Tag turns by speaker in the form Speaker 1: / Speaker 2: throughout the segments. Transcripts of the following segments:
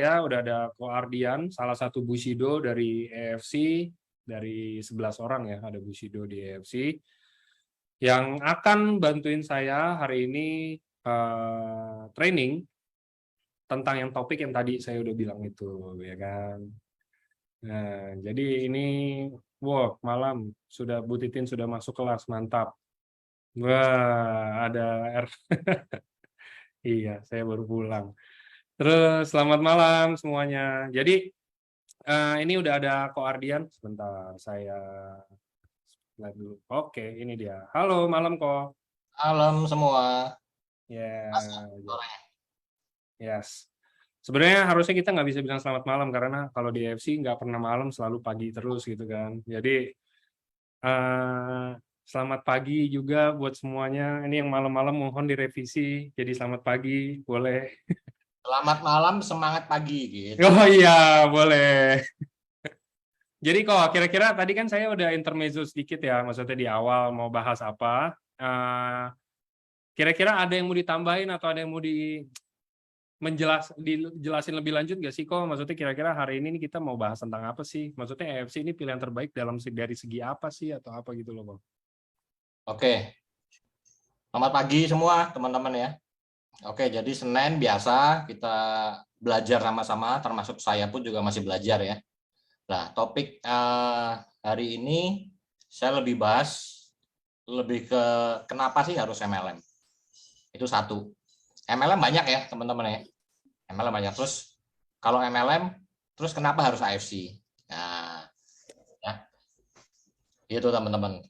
Speaker 1: Ya, udah ada Ko Ardian, salah satu Bushido dari EFC, dari 11 orang ya, ada Bushido di EFC, yang akan bantuin saya hari ini training tentang yang topik yang tadi saya udah bilang itu, ya kan. Nah, jadi ini, malam, sudah Bu Titin sudah masuk kelas, mantap. Wah, ada iya, saya baru pulang. Terus, selamat malam semuanya. Jadi, ini udah ada Ko Ardian. Sebentar, saya lihat dulu. Oke, ini dia. Halo, malam Ko.
Speaker 2: Malam semua. Mas,
Speaker 1: Ya,
Speaker 2: sore.
Speaker 1: yes. Sebenarnya harusnya kita nggak bisa bilang selamat malam karena kalau di FC nggak pernah malam, selalu pagi terus gitu kan. Jadi eh, selamat pagi juga buat semuanya. Ini yang malam-malam mohon direvisi. Jadi selamat pagi, boleh.
Speaker 2: Selamat malam, semangat pagi gitu.
Speaker 1: Oh iya, boleh. Jadi kok kira-kira tadi kan saya udah intermezzo sedikit ya, maksudnya di awal mau bahas apa. Kira-kira ada yang mau ditambahin atau ada yang mau dijelasin lebih lanjut nggak sih kok? Maksudnya kira-kira hari ini kita mau bahas tentang apa sih? Maksudnya EFC ini pilihan terbaik dari segi apa sih atau apa gitu loh, Bang?
Speaker 2: Oke, selamat pagi semua teman-teman ya. Oke, jadi Senin biasa kita belajar sama-sama, termasuk saya pun juga masih belajar ya. Nah, topik hari ini saya lebih bahas lebih ke kenapa sih harus MLM. Itu satu. MLM banyak ya teman-teman ya. MLM banyak. Terus kalau MLM, terus kenapa harus AFC? Nah, ya, itu teman-teman.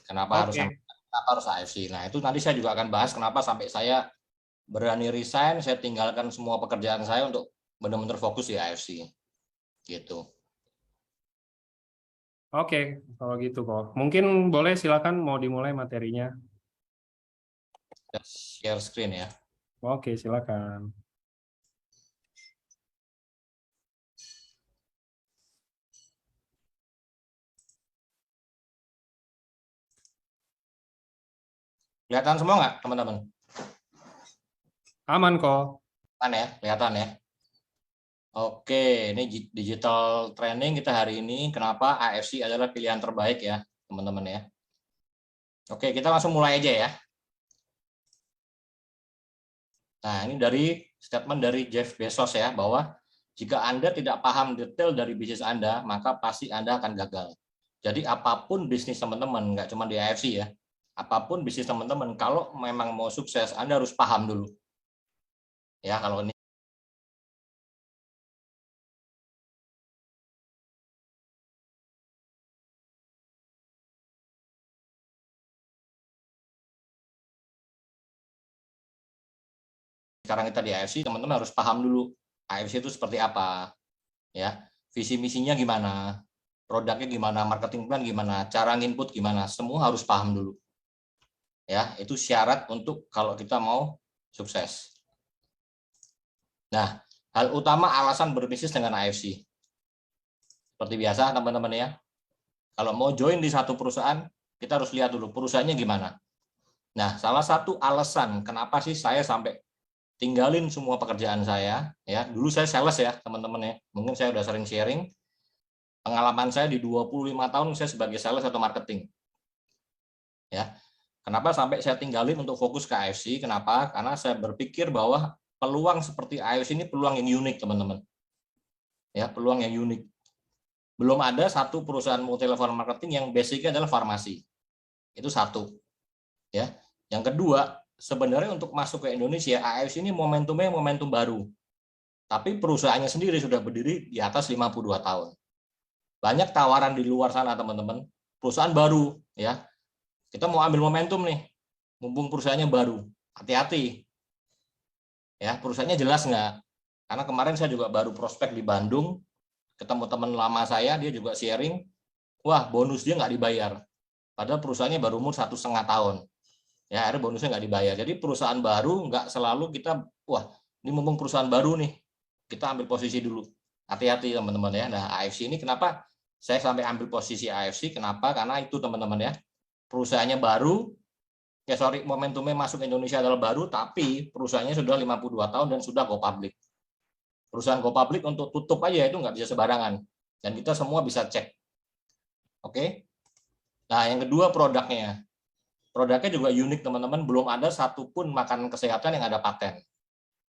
Speaker 2: Kenapa harus
Speaker 1: Oke.
Speaker 2: AFC? Nah, itu nanti saya juga akan bahas kenapa sampai saya berani resign, saya tinggalkan semua pekerjaan saya untuk benar-benar fokus di AFC. Gitu.
Speaker 1: Oke, kalau gitu kok. Mungkin boleh silakan mau dimulai materinya.
Speaker 2: Share screen ya.
Speaker 1: Oke, silakan.
Speaker 2: Kelihatan semua nggak, teman-teman?
Speaker 1: Aman kok.
Speaker 2: Kan ya, kelihatan ya. Oke, ini digital training kita hari ini. Kenapa AFC adalah pilihan terbaik ya, teman-teman ya. Oke, kita langsung mulai aja ya. Nah, ini dari statement dari Jeff Bezos ya, bahwa jika Anda tidak paham detail dari bisnis Anda, maka pasti Anda akan gagal. Jadi apapun bisnis teman-teman, nggak cuma di AFC ya, apapun bisnis teman-teman, kalau memang mau sukses, Anda harus paham dulu. Ya, kalau ini sekarang kita di AFC, teman-teman harus paham dulu AFC itu seperti apa, ya, visi misinya gimana, produknya gimana, marketing plan gimana, cara nginput gimana, semua harus paham dulu. Ya, itu syarat untuk kalau kita mau sukses. Nah, hal utama alasan berbisnis dengan AFC. Seperti biasa teman-teman ya, kalau mau join di satu perusahaan, kita harus lihat dulu perusahaannya gimana. Nah, salah satu alasan kenapa sih saya sampai tinggalin semua pekerjaan saya, ya, dulu saya sales ya teman-teman ya, mungkin saya udah sering sharing, pengalaman saya di 25 tahun saya sebagai sales atau marketing. Ya, kenapa sampai saya tinggalin untuk fokus ke AFC, kenapa? Karena saya berpikir bahwa peluang seperti AFC ini peluang yang unik teman-teman. Ya, peluang yang unik. Belum ada satu perusahaan multi level marketing yang basicnya adalah farmasi. Itu satu. Ya. Yang kedua, sebenarnya untuk masuk ke Indonesia, AFC ini momentumnya momentum baru. Tapi perusahaannya sendiri sudah berdiri di atas 52 tahun. Banyak tawaran di luar sana teman-teman. Perusahaan baru, ya. Kita mau ambil momentum nih. Mumpung perusahaannya baru. Hati-hati. Ya, perusahaannya jelas nggak? Karena kemarin saya juga baru prospek di Bandung, ketemu teman lama saya, dia juga sharing, wah bonus dia nggak dibayar. Padahal perusahaannya baru umur 1,5 tahun. Ya, akhirnya bonusnya nggak dibayar. Jadi perusahaan baru nggak selalu kita, wah ini mumpung perusahaan baru nih, kita ambil posisi dulu. Hati-hati teman-teman ya. Nah, AFC ini kenapa saya sampai ambil posisi AFC? Kenapa? Karena itu teman-teman ya, perusahaannya baru, ya sorry, momentumnya masuk Indonesia adalah baru, tapi perusahaannya sudah 52 tahun dan sudah go public. Perusahaan go public untuk tutup aja itu nggak bisa sembarangan. Dan kita semua bisa cek. Oke. Nah, yang kedua produknya. Produknya juga unik teman-teman, belum ada satupun makanan kesehatan yang ada paten.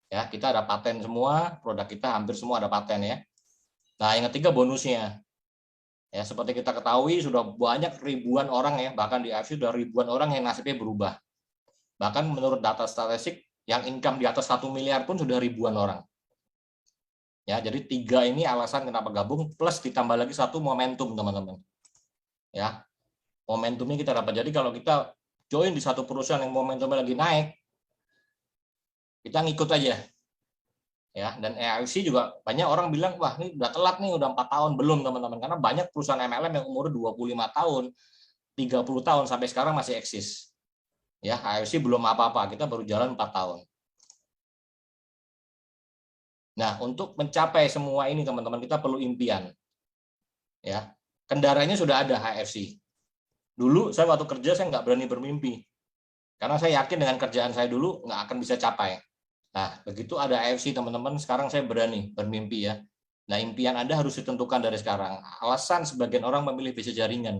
Speaker 2: Ya, kita ada paten semua, produk kita hampir semua ada paten ya. Nah, yang ketiga bonusnya. Ya, seperti kita ketahui sudah banyak ribuan orang ya, bahkan di AFC sudah ribuan orang yang nasibnya berubah. Bahkan menurut data statistik yang income di atas 1 miliar pun sudah ribuan orang. Ya, jadi 3 ini alasan kenapa gabung, plus ditambah lagi satu momentum teman-teman. Ya, momentumnya kita dapat. Jadi kalau kita join di satu perusahaan yang momentumnya lagi naik, kita ngikut aja. Ya, dan AFC juga banyak orang bilang, wah ini udah telat nih, udah 4 tahun. Belum teman-teman, karena banyak perusahaan MLM yang umur 25 tahun, 30 tahun sampai sekarang masih eksis. Ya, AFC belum apa-apa, kita baru jalan 4 tahun. Nah, untuk mencapai semua ini teman-teman, kita perlu impian. Ya, kendaraannya sudah ada HFC. Dulu saya waktu kerja saya nggak berani bermimpi, karena saya yakin dengan kerjaan saya dulu nggak akan bisa capai. Nah, begitu ada AFC teman-teman, sekarang saya berani bermimpi ya. Nah, impian Anda harus ditentukan dari sekarang. Alasan sebagian orang memilih bisnis jaringan,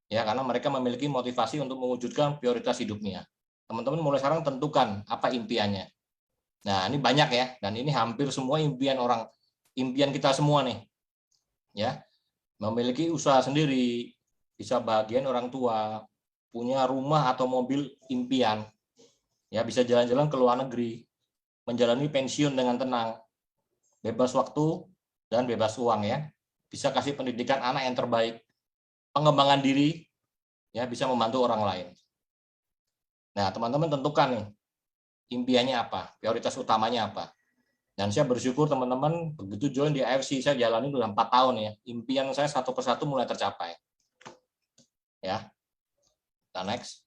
Speaker 2: ya karena mereka memiliki motivasi untuk mewujudkan prioritas hidupnya. Teman-teman mulai sekarang tentukan apa impiannya. Nah, ini banyak ya, dan ini hampir semua impian kita semua nih. Ya, memiliki usaha sendiri, bisa bahagian orang tua, punya rumah atau mobil impian. Ya, bisa jalan-jalan ke luar negeri, menjalani pensiun dengan tenang, bebas waktu dan bebas uang ya. Bisa kasih pendidikan anak yang terbaik, pengembangan diri, ya bisa membantu orang lain. Nah, teman-teman tentukan nih, impiannya apa, prioritas utamanya apa. Dan saya bersyukur teman-teman begitu join di AFC, saya jalani udah 4 tahun ya. Impian saya satu persatu mulai tercapai. Ya. Nah, next.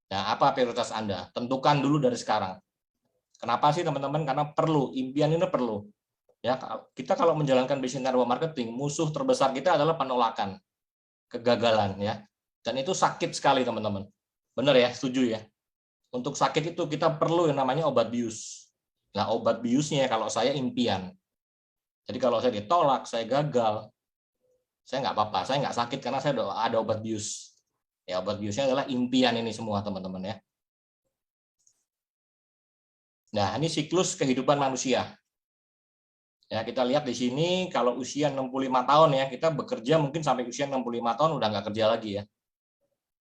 Speaker 2: Nah, apa prioritas Anda? Tentukan dulu dari sekarang. Kenapa sih teman-teman? Karena perlu, impian ini perlu. Ya, kita kalau menjalankan bisnis network marketing, musuh terbesar kita adalah penolakan, kegagalan ya. Dan itu sakit sekali teman-teman. Benar ya, setuju ya. Untuk sakit itu kita perlu yang namanya obat bius. Nah, obat biusnya kalau saya impian. Jadi kalau saya ditolak, saya gagal, saya nggak apa-apa, saya nggak sakit karena saya ada obat bius. Ya, obat biusnya adalah impian ini semua teman-teman ya. Nah, ini siklus kehidupan manusia. Ya, kita lihat di sini kalau usia 65 tahun ya, kita bekerja mungkin sampai usia 65 tahun udah nggak kerja lagi ya.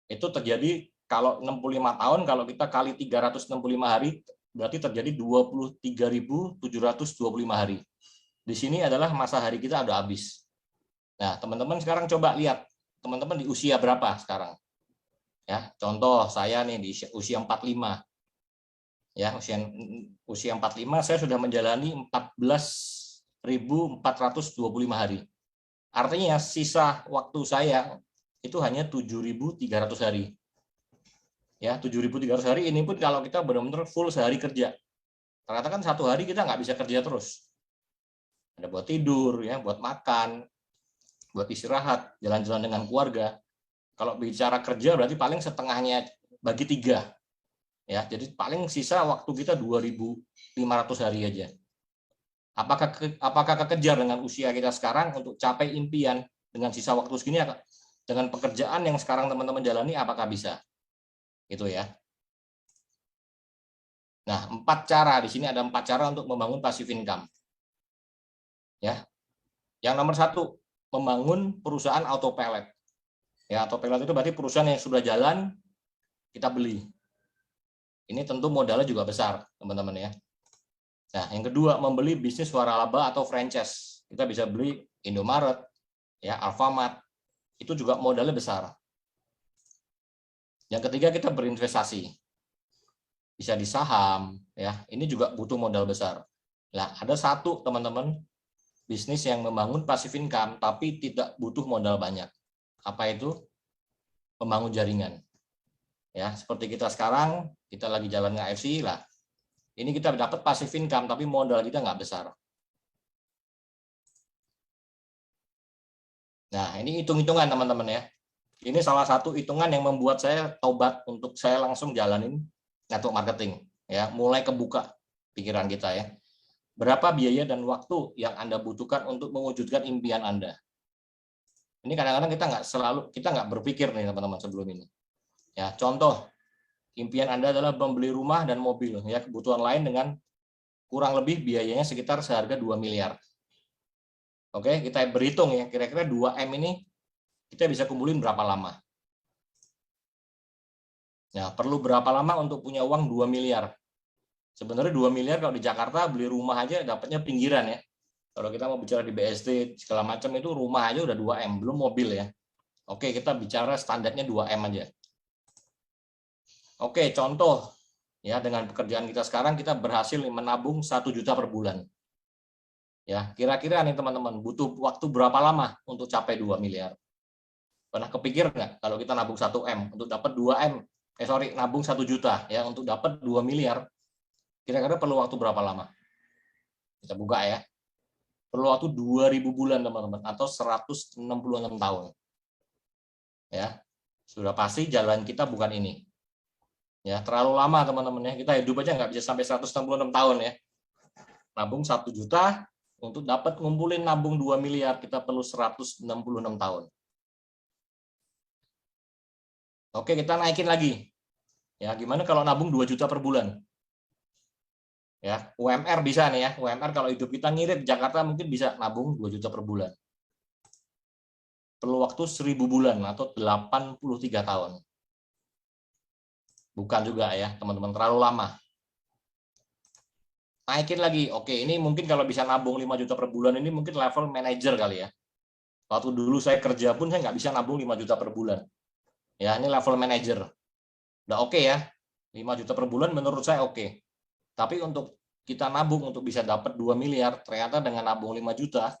Speaker 2: Itu terjadi kalau 65 tahun, kalau kita kali 365 hari, berarti terjadi 23.725 hari. Di sini adalah masa hari kita udah habis. Nah, teman-teman sekarang coba lihat, teman-teman di usia berapa sekarang? Ya, contoh saya nih di usia 45. Ya, usia 45 saya sudah menjalani 14.425 hari. Artinya sisa waktu saya itu hanya 7.300 hari. Ya, 7.300 hari ini pun kalau kita benar-benar full sehari kerja. Ternyata kan satu hari kita nggak bisa kerja terus. Ada buat tidur, ya, buat makan, buat istirahat, jalan-jalan dengan keluarga. Kalau bicara kerja berarti paling setengahnya bagi 3. Ya, jadi paling sisa waktu kita 2.500 hari aja. Apakah kekejar dengan usia kita sekarang untuk capai impian dengan sisa waktu segini, dengan pekerjaan yang sekarang teman-teman jalani, apakah bisa? Itu ya. Nah, 4 cara di sini, ada 4 cara untuk membangun passive income. Ya. Yang nomor 1, membangun perusahaan autopilot. Ya, autopilot itu berarti perusahaan yang sudah jalan kita beli. Ini tentu modalnya juga besar, teman-teman ya. Nah, yang kedua, membeli bisnis waralaba atau franchise. Kita bisa beli Indomaret, ya, Alfamart. Itu juga modalnya besar. Yang ketiga, kita berinvestasi. Bisa di saham, ya. Ini juga butuh modal besar. Nah, ada satu, teman-teman, bisnis yang membangun passive income tapi tidak butuh modal banyak. Apa itu? Membangun jaringan. Ya, seperti kita sekarang, kita lagi jalan AFC lah. Ini kita dapat passive income tapi modal kita nggak besar. Nah, ini hitung-hitungan teman-teman ya. Ini salah satu hitungan yang membuat saya tobat untuk saya langsung jalanin network marketing. Ya, mulai kebuka pikiran kita ya. berapa biaya dan waktu yang Anda butuhkan untuk mewujudkan impian Anda. Ini kadang-kadang kita nggak berpikir nih teman-teman sebelum ini. Ya, contoh, impian Anda adalah membeli rumah dan mobil, ya, kebutuhan lain dengan kurang lebih biayanya sekitar seharga 2 miliar. Oke, kita berhitung ya, kira-kira 2M ini kita bisa kumpulin berapa lama. Nah, perlu berapa lama untuk punya uang 2 miliar? Sebenarnya 2 miliar kalau di Jakarta beli rumah aja dapatnya pinggiran ya. Kalau kita mau bicara di BSD segala macam itu rumah aja udah 2M, belum mobil ya. Oke, kita bicara standarnya 2M aja. Oke, contoh ya, dengan pekerjaan kita sekarang kita berhasil menabung 1 juta per bulan. Ya, kira-kira nih teman-teman, butuh waktu berapa lama untuk capai 2 miliar? Pernah kepikir nggak kalau kita nabung 1M untuk dapat 2M? Nabung 1 juta ya untuk dapat 2 miliar. Kira-kira perlu waktu berapa lama? Kita buka ya. Perlu waktu 2000 bulan teman-teman atau 166 tahun. Ya. Sudah pasti jalan kita bukan ini. Ya, terlalu lama teman-teman ya. Kita hidup aja nggak bisa sampai 166 tahun ya. Nabung 1 juta untuk dapat ngumpulin nabung 2 miliar kita perlu 166 tahun. Oke, kita naikin lagi. Ya, gimana kalau nabung 2 juta per bulan? Ya, UMR bisa nih ya. UMR kalau hidup kita ngirit Jakarta mungkin bisa nabung 2 juta per bulan. Perlu waktu 1000 bulan atau 83 tahun. Bukan juga ya, teman-teman, terlalu lama. Naikin lagi. Oke, ini mungkin kalau bisa nabung 5 juta per bulan ini mungkin level manajer kali ya. Waktu dulu saya kerja pun saya nggak bisa nabung 5 juta per bulan. Ya, ini level manajer. Udah oke ya. 5 juta per bulan menurut saya oke. Tapi untuk kita nabung untuk bisa dapat 2 miliar, ternyata dengan nabung 5 juta,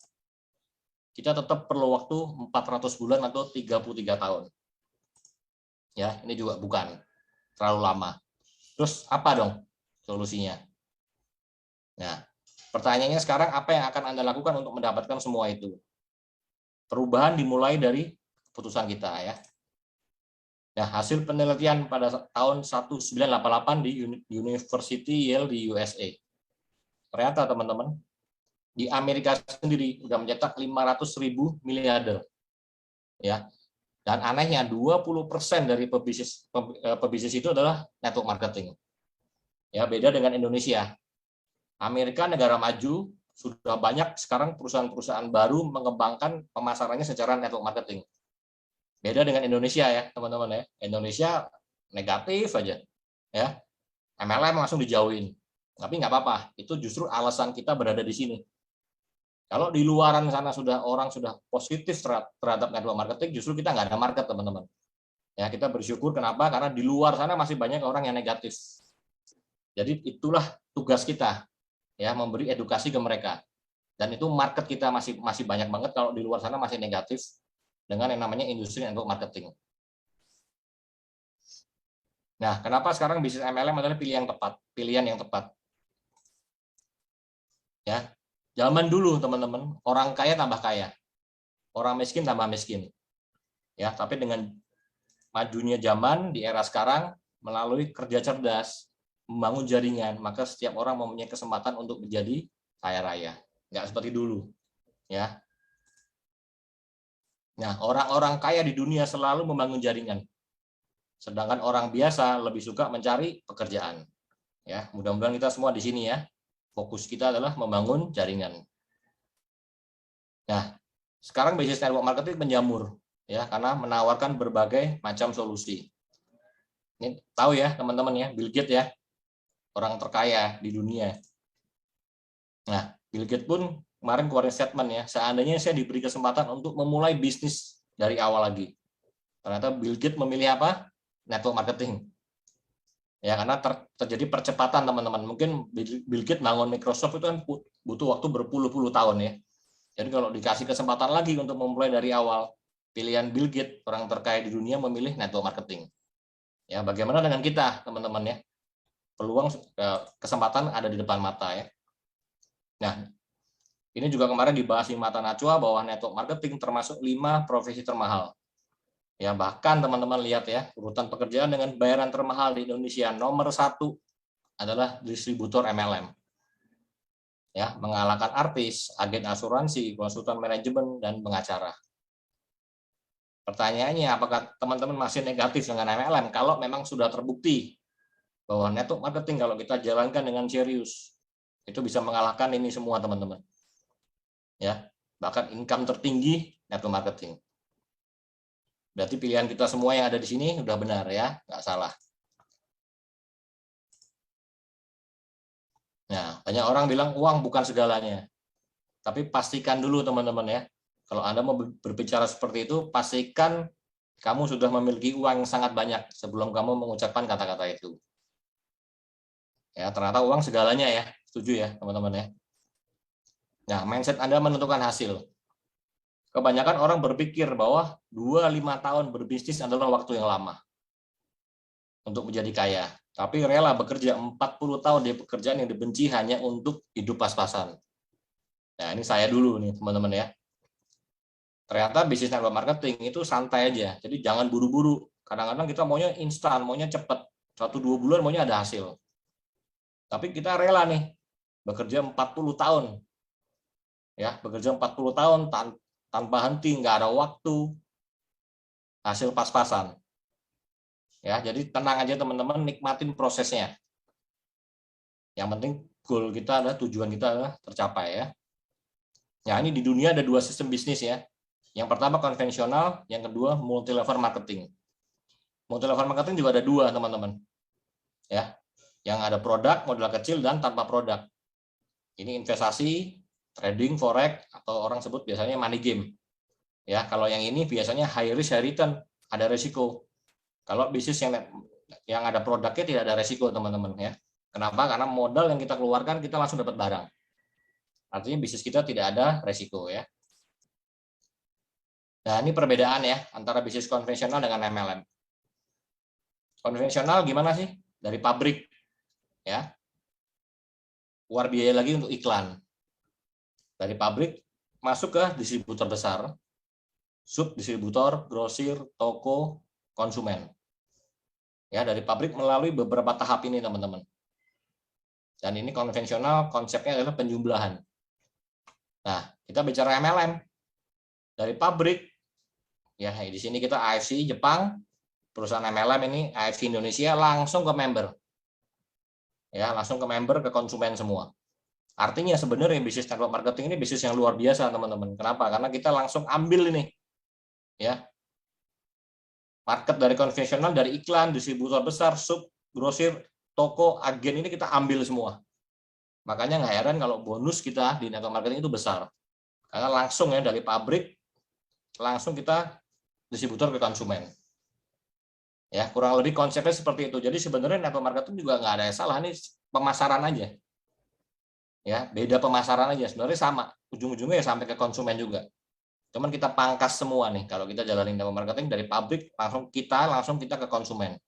Speaker 2: kita tetap perlu waktu 400 bulan atau 33 tahun. Ya, ini juga bukan. Terlalu lama. Terus apa dong solusinya? Nah, pertanyaannya sekarang apa yang akan Anda lakukan untuk mendapatkan semua itu? Perubahan dimulai dari keputusan kita ya. Nah, hasil penelitian pada tahun 1988 di University Yale di USA. Ternyata teman-teman, di Amerika sendiri sudah mencetak 500.000 miliarder. Ya. Dan anehnya 20% dari pebisnis itu adalah network marketing. Ya, beda dengan Indonesia. Amerika negara maju, sudah banyak sekarang perusahaan-perusahaan baru mengembangkan pemasarannya secara network marketing. Beda dengan Indonesia ya, teman-teman ya. Indonesia negatif aja. Ya. MLM langsung dijauhin. Tapi nggak apa-apa, itu justru alasan kita berada di sini. Kalau di luaran sana orang sudah positif terhadap network marketing, justru kita nggak ada market, teman-teman. Ya, kita bersyukur kenapa? Karena di luar sana masih banyak orang yang negatif. Jadi itulah tugas kita. Ya, memberi edukasi ke mereka. Dan itu market kita masih banyak banget kalau di luar sana masih negatif dengan yang namanya industri network marketing. Nah, kenapa sekarang bisnis MLM adalah pilihan yang tepat. Ya. Zaman dulu teman-teman, orang kaya tambah kaya. Orang miskin tambah miskin. Ya, tapi dengan majunya zaman di era sekarang melalui kerja cerdas, membangun jaringan, maka setiap orang mempunyai kesempatan untuk menjadi kaya raya. Nggak seperti dulu. Ya. Nah, orang-orang kaya di dunia selalu membangun jaringan. Sedangkan orang biasa lebih suka mencari pekerjaan. Ya, mudah-mudahan kita semua di sini ya, fokus kita adalah membangun jaringan. Nah, sekarang bisnis network marketing menjamur ya karena menawarkan berbagai macam solusi. Ini tahu ya teman-teman ya, Bill Gates ya, orang terkaya di dunia. Nah, Bill Gates pun kemarin keluarin statement ya, seandainya saya diberi kesempatan untuk memulai bisnis dari awal lagi. Ternyata Bill Gates memilih apa? Network marketing. Ya, karena terjadi percepatan teman-teman. Mungkin Bill Gates bangun Microsoft itu kan butuh waktu berpuluh-puluh tahun ya. Jadi kalau dikasih kesempatan lagi untuk memulai dari awal, pilihan Bill Gates, orang terkaya di dunia, memilih network marketing. Ya, bagaimana dengan kita, teman-teman ya? Peluang kesempatan ada di depan mata ya. Nah, ini juga kemarin dibahas di Mata Najwa bahwa network marketing termasuk 5 profesi termahal. Ya, bahkan teman-teman lihat ya, urutan pekerjaan dengan bayaran termahal di Indonesia nomor 1 adalah distributor MLM. ya, mengalahkan artis, agen asuransi, konsultan manajemen, dan pengacara. Pertanyaannya, apakah teman-teman masih negatif dengan MLM kalau memang sudah terbukti bahwa network marketing kalau kita jalankan dengan serius itu bisa mengalahkan ini semua, teman-teman. Ya, bahkan income tertinggi network marketing. Berarti pilihan kita semua yang ada di sini udah benar ya, nggak salah. Nah, banyak orang bilang uang bukan segalanya. Tapi pastikan dulu teman-teman ya, kalau Anda mau berbicara seperti itu, pastikan kamu sudah memiliki uang yang sangat banyak sebelum kamu mengucapkan kata-kata itu. Ya, ternyata uang segalanya ya, setuju ya teman-teman ya. Nah, mindset Anda menentukan hasil. Kebanyakan orang berpikir bahwa 2-5 tahun berbisnis adalah waktu yang lama untuk menjadi kaya. Tapi rela bekerja 40 tahun di pekerjaan yang dibenci hanya untuk hidup pas-pasan. Nah, ini saya dulu nih teman-teman ya. Ternyata bisnis network marketing itu santai aja. Jadi jangan buru-buru. Kadang-kadang kita maunya instan, maunya cepat. 1-2 bulan maunya ada hasil. Tapi kita rela nih bekerja 40 tahun. Ya, bekerja 40 tahun tanpa henti, nggak ada waktu. Hasil pas-pasan. Ya, jadi tenang aja teman-teman, nikmatin prosesnya. Yang penting goal kita adalah, tujuan kita adalah tercapai ya. Nah, ini di dunia ada 2 sistem bisnis ya. Yang pertama konvensional, yang kedua multi level marketing. Multi level marketing juga ada 2 teman-teman. Ya, yang ada produk, modal kecil, dan tanpa produk. Ini investasi, trading, forex, atau orang sebut biasanya money game. Ya, kalau yang ini biasanya high risk, high return, ada resiko. Kalau bisnis yang ada produknya tidak ada resiko teman-teman ya. Kenapa? Karena modal yang kita keluarkan kita langsung dapat barang. Artinya bisnis kita tidak ada resiko ya. Nah, ini perbedaan ya antara bisnis konvensional dengan MLM. Konvensional gimana sih? Dari pabrik ya. Keluar biaya lagi untuk iklan. Dari pabrik masuk ke distributor besar, sub distributor, grosir, toko, konsumen. Ya, dari pabrik melalui beberapa tahap ini teman-teman. Dan ini konvensional, konsepnya adalah penjumlahan. Nah, kita bicara MLM. Dari pabrik ya, di sini kita AFC Jepang, perusahaan MLM ini AFC Indonesia langsung ke member. Ya, langsung ke member, ke konsumen semua. Artinya sebenarnya bisnis network marketing ini bisnis yang luar biasa, teman-teman. Kenapa? Karena kita langsung ambil ini. Ya. Market dari konvensional, dari iklan, distributor besar, sub, grosir, toko, agen ini kita ambil semua. Makanya nggak heran kalau bonus kita di network marketing itu besar. Karena langsung ya dari pabrik langsung kita distributor ke konsumen. Ya, kurang lebih konsepnya seperti itu. Jadi sebenarnya network marketing juga nggak ada yang salah, ini pemasaran aja. Ya, beda pemasaran aja. Sebenarnya sama, ujung-ujungnya ya sampai ke konsumen juga. Cuman kita pangkas semua nih kalau kita jalanin network marketing dari pabrik langsung kita ke konsumen.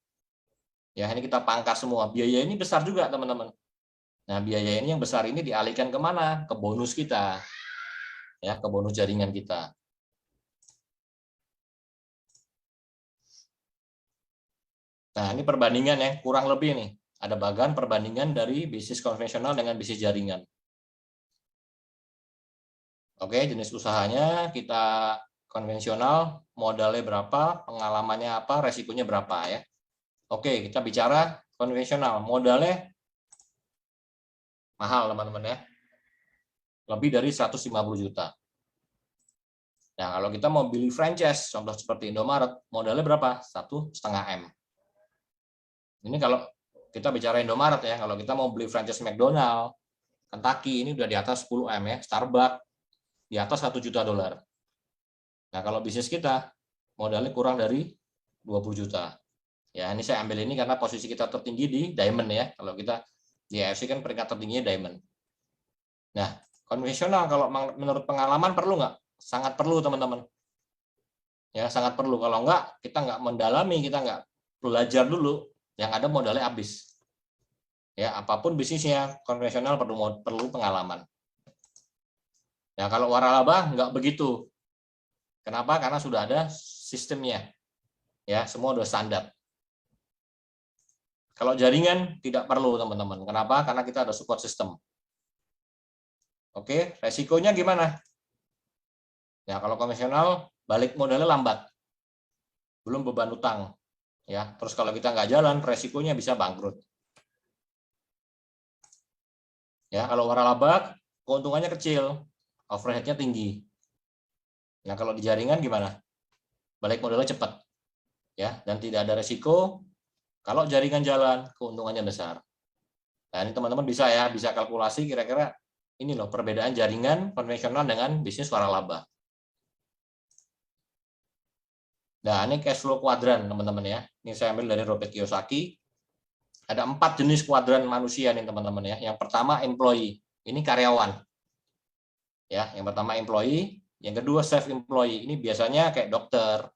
Speaker 2: Ya, ini kita pangkas semua. Biaya ini besar juga, teman-teman. Nah, biaya ini yang besar ini dialihkan kemana? Ke bonus kita. Ya, ke bonus jaringan kita. Nah, ini perbandingan ya, kurang lebih nih. Ada bagan perbandingan dari bisnis konvensional dengan bisnis jaringan. Oke, jenis usahanya kita konvensional, modalnya berapa, pengalamannya apa, resikonya berapa ya. Oke, kita bicara konvensional, modalnya mahal teman-teman ya. Lebih dari 150 juta. Nah, kalau kita mau beli franchise, contoh seperti Indomaret, modalnya berapa? 1,5 M. Ini kalau kita bicara Indomaret ya, kalau kita mau beli franchise McDonald, Kentucky, ini udah di atas 10 M ya, Starbucks di atas 1 juta dolar. Nah, kalau bisnis kita modalnya kurang dari 20 juta. Ya, ini saya ambil ini karena posisi kita tertinggi di Diamond ya. Kalau kita di AFC kan peringkat tertingginya Diamond. Nah, konvensional kalau menurut pengalaman perlu nggak? Sangat perlu teman-teman. Ya, sangat perlu. Kalau nggak, kita nggak mendalami, kita nggak belajar dulu, yang ada modalnya habis. Ya, apapun bisnisnya konvensional perlu pengalaman. Ya, kalau waralaba nggak begitu. Kenapa? Karena sudah ada sistemnya. Ya, semua udah standar. Kalau jaringan tidak perlu teman-teman. Kenapa? Karena kita ada support system. Oke, resikonya gimana? Ya, kalau konvensional balik modalnya lambat. Belum beban utang. Ya, terus kalau kita nggak jalan, resikonya bisa bangkrut. Ya, kalau waralaba keuntungannya kecil, overhead-nya tinggi. Nah, kalau di jaringan gimana? Balik modalnya cepat. Ya, dan tidak ada resiko. Kalau jaringan jalan, keuntungannya besar. Nah, ini teman-teman bisa ya, bisa kalkulasi kira-kira ini loh perbedaan jaringan konvensional dengan bisnis waralaba. Nah, ini cash flow kuadran, teman-teman ya. Ini saya ambil dari Robert Kiyosaki. Ada 4 jenis kuadran manusia nih, teman-teman ya. Yang pertama employee, ini karyawan. Ya, yang pertama employee, yang kedua self employee. Ini biasanya kayak dokter,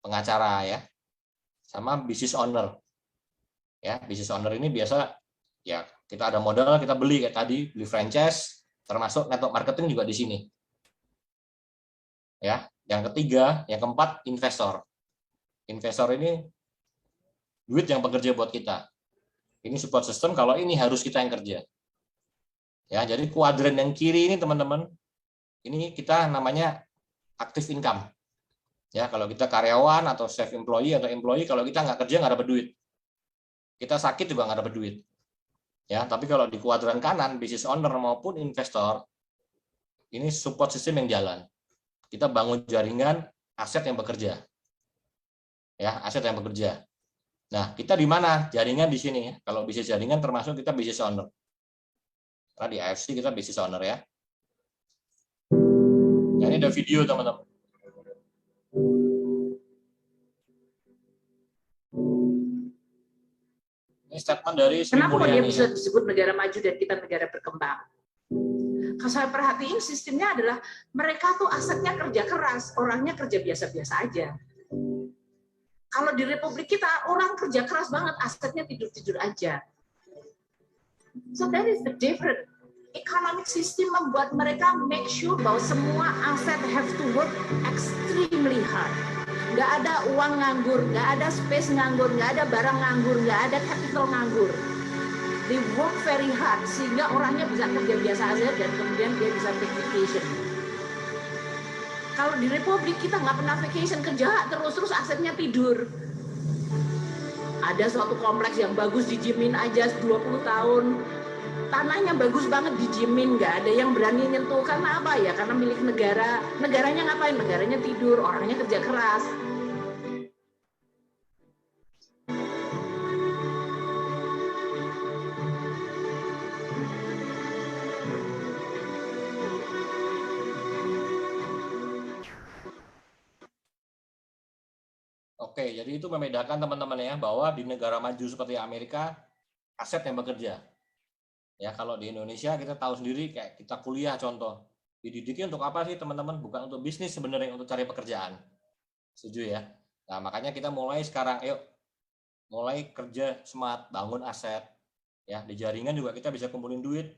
Speaker 2: pengacara ya. Sama business owner. Ya, business owner ini biasa ya kita ada modal, kita beli kayak tadi, beli franchise, termasuk network marketing juga di sini. Ya, yang ketiga, yang keempat investor. Investor ini duit yang bekerja buat kita. Ini support system, kalau ini harus kita yang kerja. Ya, jadi kuadran yang kiri ini teman-teman, ini kita namanya active income. Ya, kalau kita karyawan atau self employee atau employee, kalau kita nggak kerja nggak dapat duit. Kita sakit juga nggak dapat duit. Ya, tapi kalau di kuadran kanan, business owner maupun investor, ini support system yang jalan. Kita bangun jaringan aset yang bekerja. Ya, aset yang bekerja. Nah, kita di mana? Jaringan di sini. Kalau bisnis jaringan termasuk kita business owner. Karena di AFC kita business owner ya. Nah, ini ada video teman-teman. Ini statement dari Sri
Speaker 3: Kenapa dia
Speaker 2: Mulyani.
Speaker 3: bisa disebut negara maju dan kita negara berkembang? Kalau saya perhatiin sistemnya adalah mereka tuh asetnya kerja keras, orangnya kerja biasa-biasa aja. Kalau di Republik kita orang kerja keras banget, asetnya tidur-tidur aja. So that is the different. Economic system membuat mereka make sure bahwa semua aset have to work extremely hard. Nggak ada uang nganggur, nggak ada space nganggur, nggak ada barang nganggur, nggak ada capital nganggur. They work very hard sehingga orangnya bisa kerja biasa aja dan kemudian dia bisa take vacation. Kalau di Republik kita nggak pernah vacation, kerja terus asetnya tidur. Ada suatu kompleks yang bagus dijimin aja 20 tahun. Tanahnya bagus banget dijimin, nggak ada yang berani nyentuh. Karena apa ya? Karena milik negara. Negaranya ngapain? Negaranya tidur, orangnya kerja keras.
Speaker 2: Oke, jadi itu membedakan teman-teman ya, bahwa di negara maju seperti Amerika, aset yang bekerja. Ya, kalau di Indonesia kita tahu sendiri, kayak kita kuliah contoh, dididiknya untuk apa sih teman-teman? Bukan untuk bisnis sebenarnya, untuk cari pekerjaan. Setuju ya? Nah, makanya kita mulai sekarang, yuk, mulai kerja smart, bangun aset. Ya, di jaringan juga kita bisa kumpulin duit.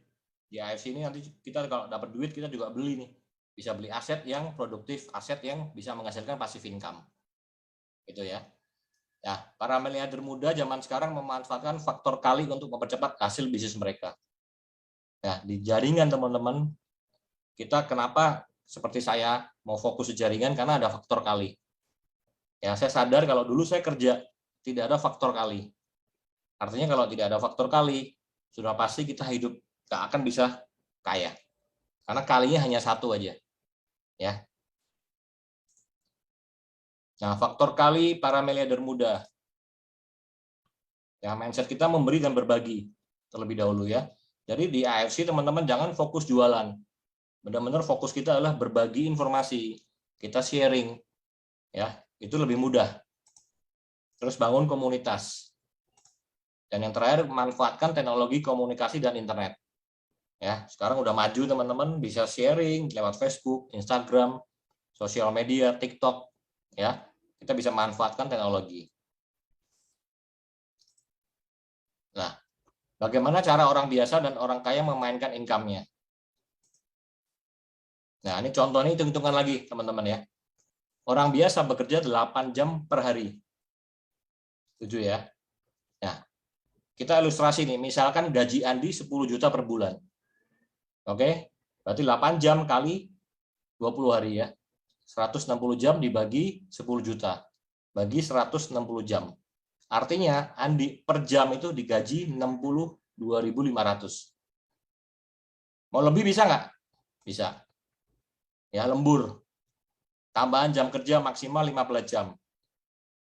Speaker 2: Di AFC ini nanti kita kalau dapat duit, kita juga beli nih. Bisa beli aset yang produktif, aset yang bisa menghasilkan passive income. Gitu ya. Ya, para miliarder muda zaman sekarang memanfaatkan faktor kali untuk mempercepat hasil bisnis mereka. Ya, di jaringan teman-teman, kita kenapa seperti saya mau fokus di jaringan karena ada faktor kali. Ya, saya sadar kalau dulu saya kerja tidak ada faktor kali. Artinya kalau tidak ada faktor kali, sudah pasti kita hidup gak akan bisa kaya. Karena kalinya hanya satu aja. Ya. Nah, faktor kali para miliarder muda. Ya, mindset kita memberi dan berbagi terlebih dahulu ya. Jadi di AFC teman-teman jangan fokus jualan. Benar-benar fokus kita adalah berbagi informasi. Kita sharing. Ya, itu lebih mudah. Terus bangun komunitas. Dan yang terakhir manfaatkan teknologi komunikasi dan internet. Ya, sekarang udah maju teman-teman, bisa sharing lewat Facebook, Instagram, sosial media, TikTok ya. Kita bisa manfaatkan teknologi. Nah, bagaimana cara orang biasa dan orang kaya memainkan income-nya? Nah, ini contohnya hitung-hitungan lagi, teman-teman ya. Orang biasa bekerja 8 jam per hari. Setuju ya? Nah, kita ilustrasi nih, misalkan gaji Andi 10 juta per bulan. Oke? Berarti 8 jam kali 20 hari ya. 160 jam dibagi 10 juta. Bagi 160 jam. Artinya Andi per jam itu digaji 62.500. Mau lebih bisa nggak? Bisa. Ya, lembur. Tambahan jam kerja maksimal 15 jam.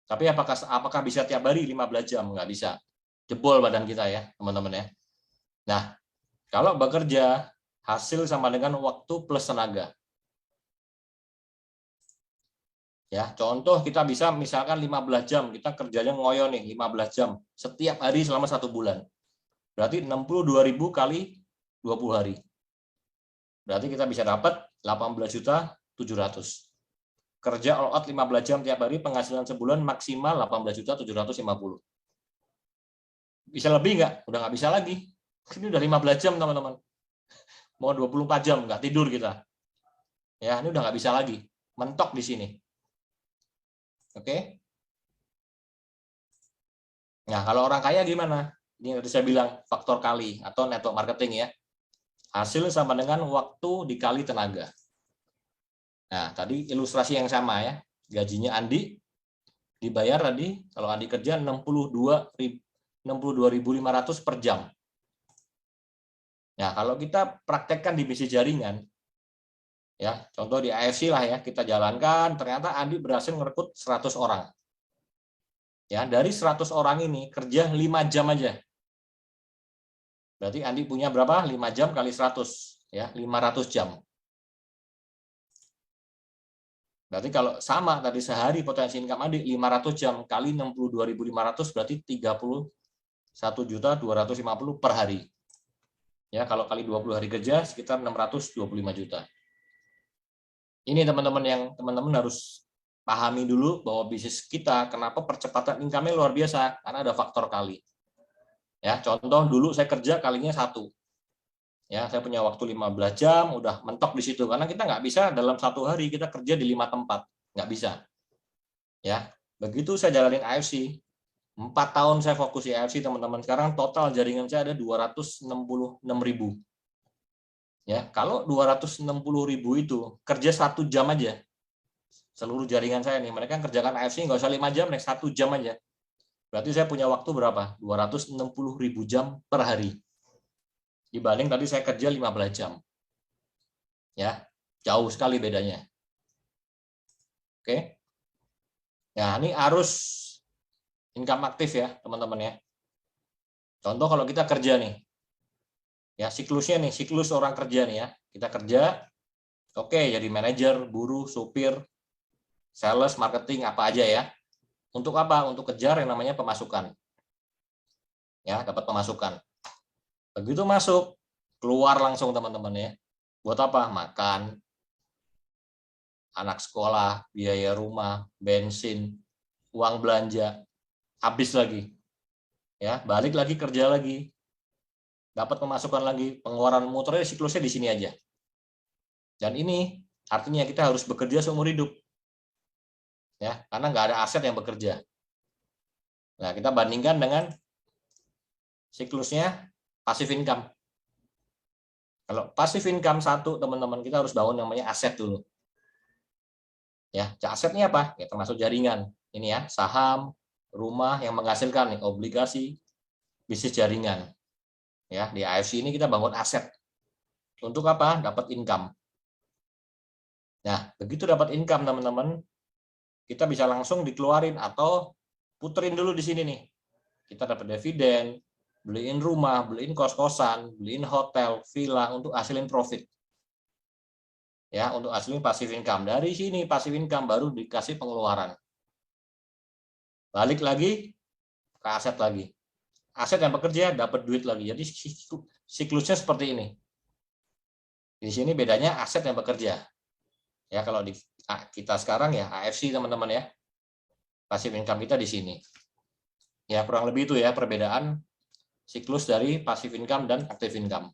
Speaker 2: Tapi apakah bisa tiap hari 15 jam? Nggak bisa. Jebol badan kita ya, teman-teman ya. Nah, kalau bekerja, hasil sama dengan waktu plus tenaga. Ya, contoh kita bisa misalkan 15 jam, kita kerjanya ngoyo nih 15 jam setiap hari selama 1 bulan. Berarti 62.000 kali 20 hari. Berarti kita bisa dapat 18.700.000. Kerja all out 15 jam tiap hari, penghasilan sebulan maksimal 18.750.000. Bisa lebih nggak? Udah nggak bisa lagi. Ini udah 15 jam teman-teman. Mau 24 jam nggak tidur kita. Ya, ini udah nggak bisa lagi. Mentok di sini. Oke. Nah, kalau orang kaya gimana? Ini tadi saya bilang faktor kali atau network marketing ya. Hasil sama dengan waktu dikali tenaga. Nah, tadi ilustrasi yang sama ya. Gajinya Andi dibayar tadi kalau Andi kerja 62.500 per jam. Nah, kalau kita praktekkan di bisnis jaringan, ya, contoh di AFC lah ya, kita jalankan, ternyata Andi berhasil merekrut 100 orang. Ya, dari 100 orang ini kerja 5 jam aja. Berarti Andi punya berapa? 5 jam kali 100, ya, 500 jam. Berarti kalau sama tadi sehari potensi income Andi 500 jam kali 62.500 berarti 31.250 per hari. Ya, kalau kali 20 hari kerja sekitar 625 juta. Ini teman-teman yang teman-teman harus pahami dulu bahwa bisnis kita kenapa percepatan income-nya luar biasa karena ada faktor kali. Ya, contoh dulu saya kerja kalinya 1. Ya, saya punya waktu 15 jam udah mentok di situ karena kita nggak bisa dalam 1 hari kita kerja di 5 tempat, nggak bisa. Ya, begitu saya jalanin AFC 4 tahun saya fokus di AFC teman-teman. Sekarang total jaringan saya ada 266.000. Ya, kalau 260.000 itu kerja 1 jam aja. Seluruh jaringan saya nih, mereka kerjakan AFC nggak usah 5 jam, nih 1 jam aja. Berarti saya punya waktu berapa? 260.000 jam per hari. Dibanding tadi saya kerja 15 jam. Ya, jauh sekali bedanya. Oke. Nah, ini arus income aktif ya, teman-teman ya. Contoh kalau kita kerja nih. Ya, siklusnya nih, siklus orang kerja nih ya. Kita kerja, oke, jadi manajer, buruh, supir, sales, marketing, apa aja ya. Untuk apa? Untuk kejar yang namanya pemasukan. Ya, dapat pemasukan. Begitu masuk, keluar langsung teman-teman ya. Buat apa? Makan, anak sekolah, biaya rumah, bensin, uang belanja, habis lagi. Ya, balik lagi kerja lagi. Dapat pemasukan lagi, pengeluaran muternya siklusnya di sini aja. Dan ini artinya kita harus bekerja seumur hidup. Ya, karena nggak ada aset yang bekerja. Nah, kita bandingkan dengan siklusnya passive income. Kalau passive income 1, teman-teman, kita harus bangun namanya aset dulu. Ya, asetnya apa? Ya, termasuk jaringan. Ini ya, saham, rumah yang menghasilkan nih, obligasi, bisnis jaringan. Ya, di AFC ini kita bangun aset. Untuk apa? Dapat income. Nah, begitu dapat income, teman-teman, kita bisa langsung dikeluarin atau puterin dulu di sini nih. Kita dapat dividen, beliin rumah, beliin kos-kosan, beliin hotel, villa untuk hasilin profit. Ya, untuk hasilin passive income. Dari sini passive income baru dikasih pengeluaran. Balik lagi ke aset lagi. Aset yang bekerja dapat duit lagi. Jadi siklusnya seperti ini. Di sini bedanya aset yang bekerja. Ya, kalau di kita sekarang ya AFC teman-teman ya. Passive income kita di sini. Ya, kurang lebih itu ya perbedaan siklus dari passive income dan active income.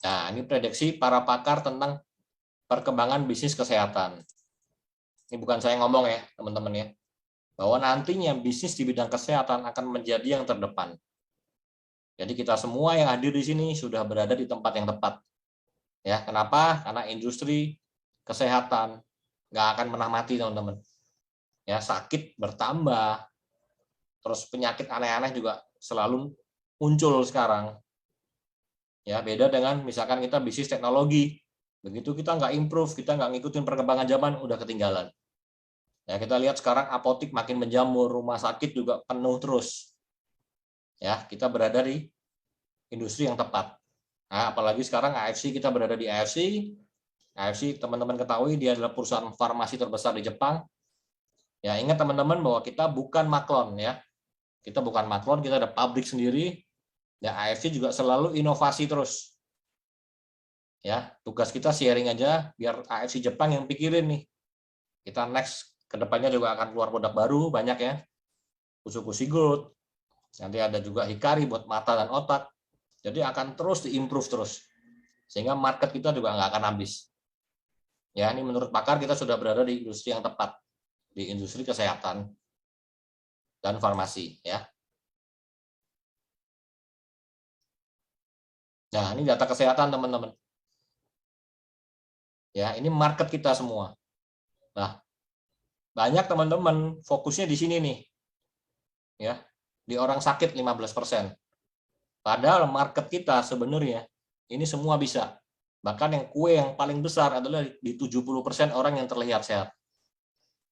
Speaker 2: Nah, ini prediksi para pakar tentang perkembangan bisnis kesehatan. Ini bukan saya ngomong ya, teman-teman ya. Bahwa nantinya bisnis di bidang kesehatan akan menjadi yang terdepan. Jadi kita semua yang hadir di sini sudah berada di tempat yang tepat. Ya, kenapa? Karena industri kesehatan nggak akan pernah mati, teman-teman. Ya, sakit bertambah, terus penyakit aneh-aneh juga selalu muncul sekarang. Ya, beda dengan misalkan kita bisnis teknologi. Begitu kita nggak improve, kita nggak ngikutin perkembangan zaman, udah ketinggalan. Ya, kita lihat sekarang apotik makin menjamur, rumah sakit juga penuh terus. Ya, kita berada di industri yang tepat. Nah, apalagi sekarang AFC, kita berada di AFC. AFC, teman-teman ketahui, dia adalah perusahaan farmasi terbesar di Jepang. Ya, ingat teman-teman bahwa kita bukan maklon, ya. Kita bukan maklon, kita ada pabrik sendiri. Ya, AFC juga selalu inovasi terus. Ya, tugas kita sharing aja biar AFC Jepang yang pikirin nih. Kita next kedepannya juga akan keluar produk baru banyak ya. Kusu-kusi Gold. Nanti ada juga Hikari buat mata dan otak. Jadi akan terus diimprove terus. Sehingga market kita juga nggak akan habis. Ya, ini menurut pakar kita sudah berada di industri yang tepat. Di industri kesehatan dan farmasi ya. Nah, ini data kesehatan teman-teman. Ya, ini market kita semua. Nah, banyak teman-teman fokusnya di sini nih. Ya, di orang sakit 15%. Padahal market kita sebenarnya ini semua bisa. Bahkan yang kue yang paling besar adalah di 70% orang yang terlihat sehat.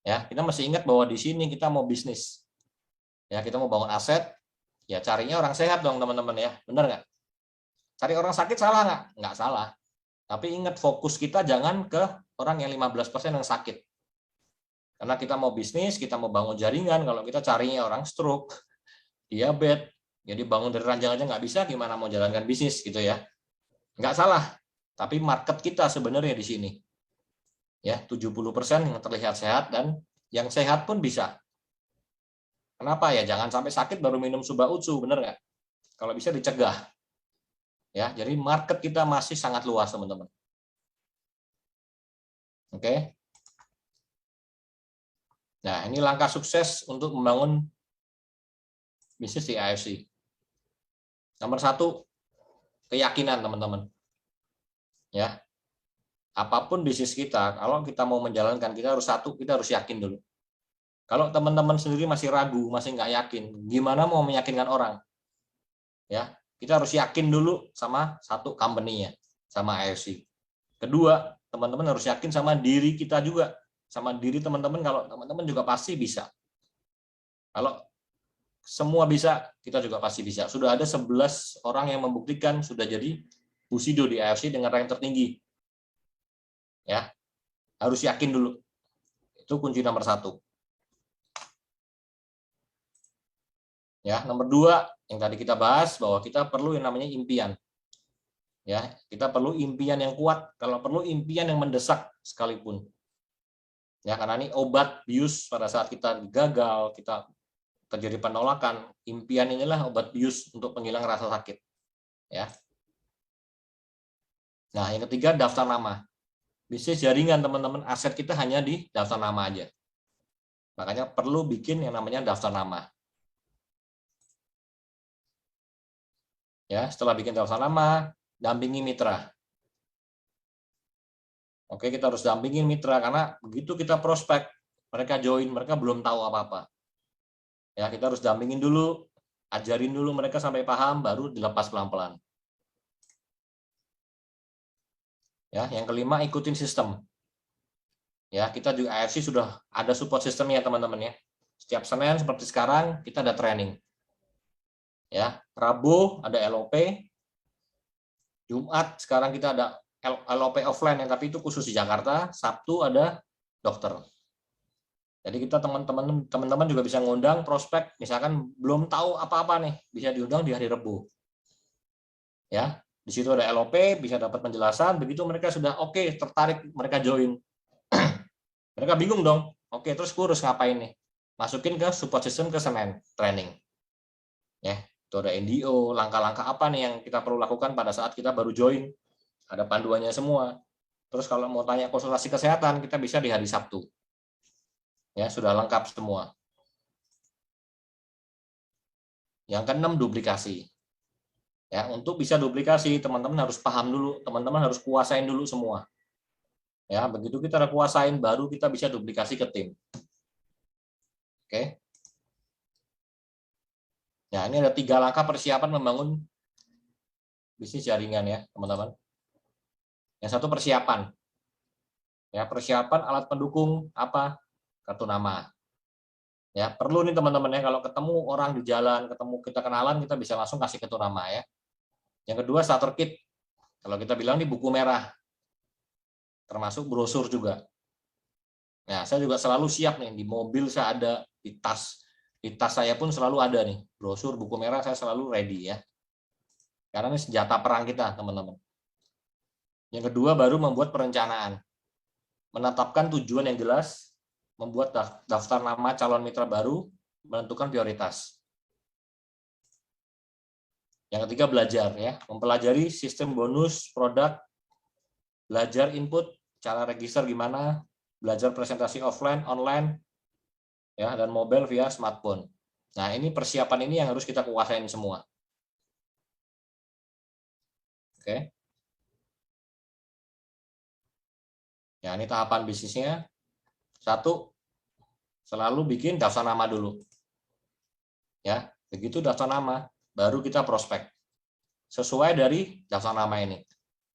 Speaker 2: Ya, kita masih ingat bahwa di sini kita mau bisnis. Ya, kita mau bangun aset, ya carinya orang sehat dong teman-teman ya. Benar nggak? Cari orang sakit salah nggak? Nggak salah. Tapi ingat fokus kita jangan ke orang yang 15% yang sakit. Karena kita mau bisnis, kita mau bangun jaringan, kalau kita carinya orang stroke, diabetes, jadi bangun dari ranjang aja nggak bisa, gimana mau jalankan bisnis gitu ya. Nggak salah, tapi market kita sebenarnya di sini. Ya, 70% yang terlihat sehat dan yang sehat pun bisa. Kenapa ya? Jangan sampai sakit baru minum Suba Utsu, bener nggak? Kalau bisa dicegah. Ya, jadi market kita masih sangat luas, teman-teman. Oke. Nah, ini langkah sukses untuk membangun bisnis di AFC. Nomor 1, keyakinan, teman-teman. Ya, apapun bisnis kita, kalau kita mau menjalankan, kita harus yakin dulu. Kalau teman-teman sendiri masih ragu, masih nggak yakin, gimana mau meyakinkan orang? Ya, kita harus yakin dulu sama satu company-nya, sama AFC. Kedua, teman-teman harus yakin sama diri kita juga, sama diri teman-teman. Kalau teman-teman juga pasti bisa. Kalau semua bisa, kita juga pasti bisa. Sudah ada 11 orang yang membuktikan sudah jadi Bushido di AFC dengan rank tertinggi. Ya, harus yakin dulu. Itu kunci nomor 1. Ya, nomor 2 yang tadi kita bahas bahwa kita perlu yang namanya impian. Ya, kita perlu impian yang kuat. Kalau perlu impian yang mendesak sekalipun. Ya, karena ini obat bius pada saat kita gagal, kita terjadi penolakan. Impian inilah obat bius untuk penghilang rasa sakit. Ya. Nah, yang ketiga daftar nama. Bisnis jaringan teman-teman, aset kita hanya di daftar nama aja. Makanya perlu bikin yang namanya daftar nama. Ya, setelah bikin daftar nama, dampingi mitra. Oke, kita harus dampingin mitra karena begitu kita prospek, mereka join, mereka belum tahu apa-apa. Ya, kita harus dampingin dulu, ajarin dulu mereka sampai paham, baru dilepas pelan-pelan. Ya, yang kelima ikutin sistem. Ya, kita juga AFC sudah ada support sistemnya teman-teman ya. Setiap Senin seperti sekarang kita ada training. Ya, Rabu ada LOP. Jumat sekarang kita ada LOP offline yang tapi itu khusus di Jakarta. Sabtu ada dokter. Jadi kita teman-teman juga bisa ngundang prospek, misalkan belum tahu apa-apa nih, bisa diundang di hari Rabu. Ya, di situ ada LOP, bisa dapat penjelasan, begitu mereka sudah oke, tertarik, mereka join. Mereka bingung dong, oke, terus kurus ngapain nih? Masukin ke support system ke Senin, training. Ya, itu ada NDO, langkah-langkah apa nih yang kita perlu lakukan pada saat kita baru join. Ada panduannya semua. Terus kalau mau tanya konsultasi kesehatan, kita bisa di hari Sabtu. Ya, sudah lengkap semua. Yang keenam, duplikasi. Ya, untuk bisa duplikasi, teman-teman harus paham dulu, teman-teman harus kuasain dulu semua. Ya, begitu kita udah kuasain, baru kita bisa duplikasi ke tim. Oke. Ya, ini ada 3 langkah persiapan membangun bisnis jaringan ya, teman-teman. Yang satu persiapan. Ya, persiapan alat pendukung apa? Kartu nama. Ya, perlu nih teman-teman ya, kalau ketemu orang di jalan, ketemu kita kenalan, kita bisa langsung kasih kartu nama ya. Yang kedua, starter kit. Kalau kita bilang di buku merah, termasuk brosur juga. Nah, saya juga selalu siap nih, di mobil saya ada, di tas saya pun selalu ada nih, brosur, buku merah saya selalu ready ya. Karena ini senjata perang kita, teman-teman. Yang kedua, baru membuat perencanaan. Menetapkan tujuan yang jelas, membuat daftar nama calon mitra baru, menentukan prioritas. Yang ketiga, belajar ya, mempelajari sistem bonus, produk, belajar input, cara register gimana, belajar presentasi offline, online, ya, dan mobile via smartphone. Nah, ini persiapan ini yang harus kita kuasain semua. Oke. Ya, ini tahapan bisnisnya. 1, selalu bikin daftar nama dulu. Ya, begitu daftar nama, baru kita prospek. Sesuai dari daftar nama ini.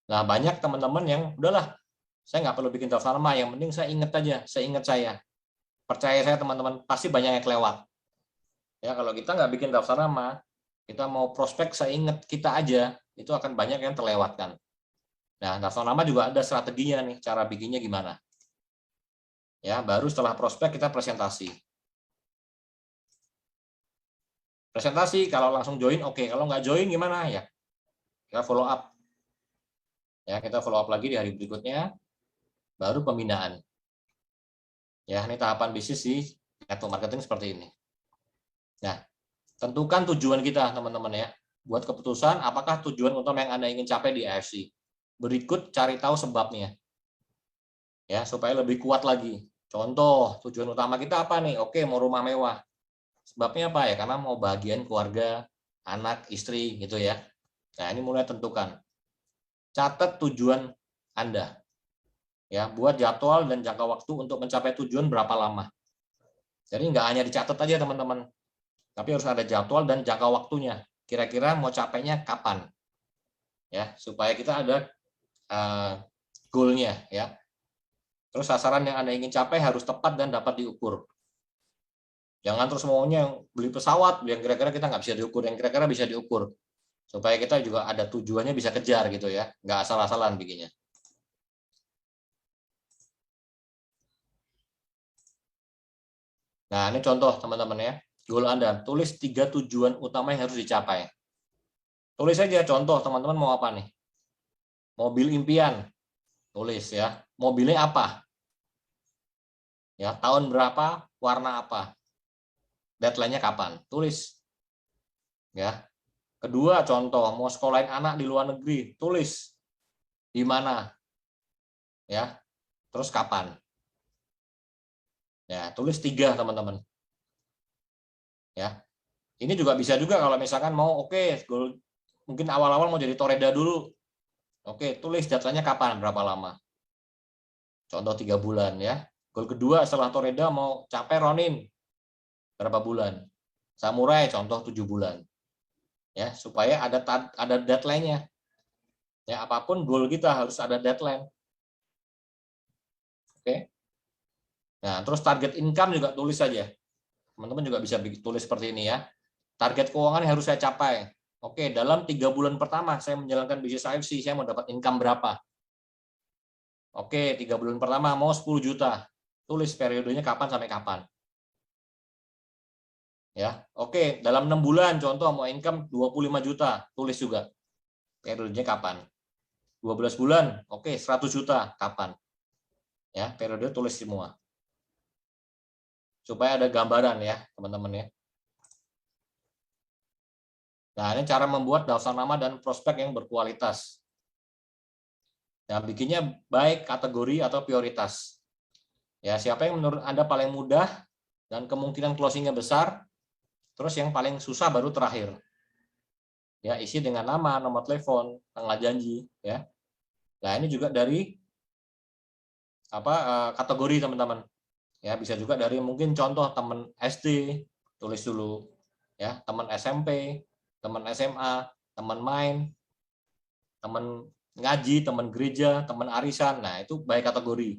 Speaker 2: Nah, banyak teman-teman yang udahlah, saya nggak perlu bikin daftar nama, yang penting saya ingat aja, seingat saya. Percaya saya teman-teman, pasti banyak yang kelewat. Ya, kalau kita nggak bikin daftar nama, kita mau prospek seingat kita aja, itu akan banyak yang terlewatkan. Nah, daftar nama juga ada strateginya nih, cara bikinnya gimana. Ya, baru setelah prospek kita presentasi. Presentasi, kalau langsung join, oke. Kalau nggak join gimana ya? Kita follow up. Ya, kita follow up lagi di hari berikutnya, baru pembinaan. Ya, ini tahapan bisnis di network marketing seperti ini. Nah, tentukan tujuan kita, teman-teman ya. Buat keputusan apakah tujuan utama yang Anda ingin capai di AFC. Berikut cari tahu sebabnya. Ya, supaya lebih kuat lagi. Contoh, tujuan utama kita apa nih? Oke, mau rumah mewah. Sebabnya apa ya? Karena mau bagian keluarga, anak, istri gitu ya. Nah, ini mulai tentukan. Catat tujuan Anda. Ya, buat jadwal dan jangka waktu untuk mencapai tujuan berapa lama. Jadi nggak hanya dicatat aja teman-teman, tapi harus ada jadwal dan jangka waktunya. Kira-kira mau capainya kapan? Ya, supaya kita ada goal-nya ya. Terus sasaran yang Anda ingin capai harus tepat dan dapat diukur. Jangan terus maunya beli pesawat yang kira-kira kita nggak bisa diukur, yang kira-kira bisa diukur. Supaya kita juga ada tujuannya bisa kejar gitu ya, nggak asal-asalan bikinnya. Nah, ini contoh teman-teman ya. Goal Anda, tulis 3 tujuan utama yang harus dicapai. Tulis aja contoh teman-teman mau apa nih? Mobil impian. Tulis ya. Mobilnya apa? Ya, tahun berapa, warna apa? Deadline-nya kapan? Tulis. Ya. Kedua contoh, mau sekolahin anak di luar negeri, tulis. Di mana? Ya. Terus kapan? Ya, tulis 3 teman-teman. Ya. Ini juga bisa juga kalau misalkan mau goal mungkin awal-awal mau jadi toreda dulu. Oke, tulis jadwalnya kapan, berapa lama. Contoh 3 bulan ya. Goal kedua setelah toreda mau capai Ronin, berapa bulan. Samurai contoh 7 bulan. Ya, supaya ada deadline-nya. Ya, apapun goal kita harus ada deadline. Oke. Nah, terus target income juga tulis saja. Teman-teman juga bisa tulis seperti ini ya. Target keuangan yang harus saya capai. Oke, dalam 3 bulan pertama saya menjalankan bisnis AFC, saya mau dapat income berapa? Oke, 3 bulan pertama mau 10 juta. Tulis periodenya kapan sampai kapan. Ya, oke, dalam 6 bulan contoh mau income 25 juta, tulis juga. Periodenya kapan? 12 bulan, oke, 100 juta, kapan? Ya, periode tulis semua. Supaya ada gambaran ya, teman-teman ya. Nah, ini cara membuat daftar nama dan prospek yang berkualitas. Nah, bikinnya baik kategori atau prioritas. Ya, siapa yang menurut Anda paling mudah dan kemungkinan closingnya besar, terus yang paling susah baru terakhir. Ya, isi dengan nama, nomor telepon, tanggal janji, ya. Nah, ini juga dari kategori teman-teman. Ya, bisa juga dari mungkin contoh teman SD, tulis dulu, ya, teman SMP, teman SMA, teman main, teman ngaji, teman gereja, teman arisan. Nah, itu by kategori.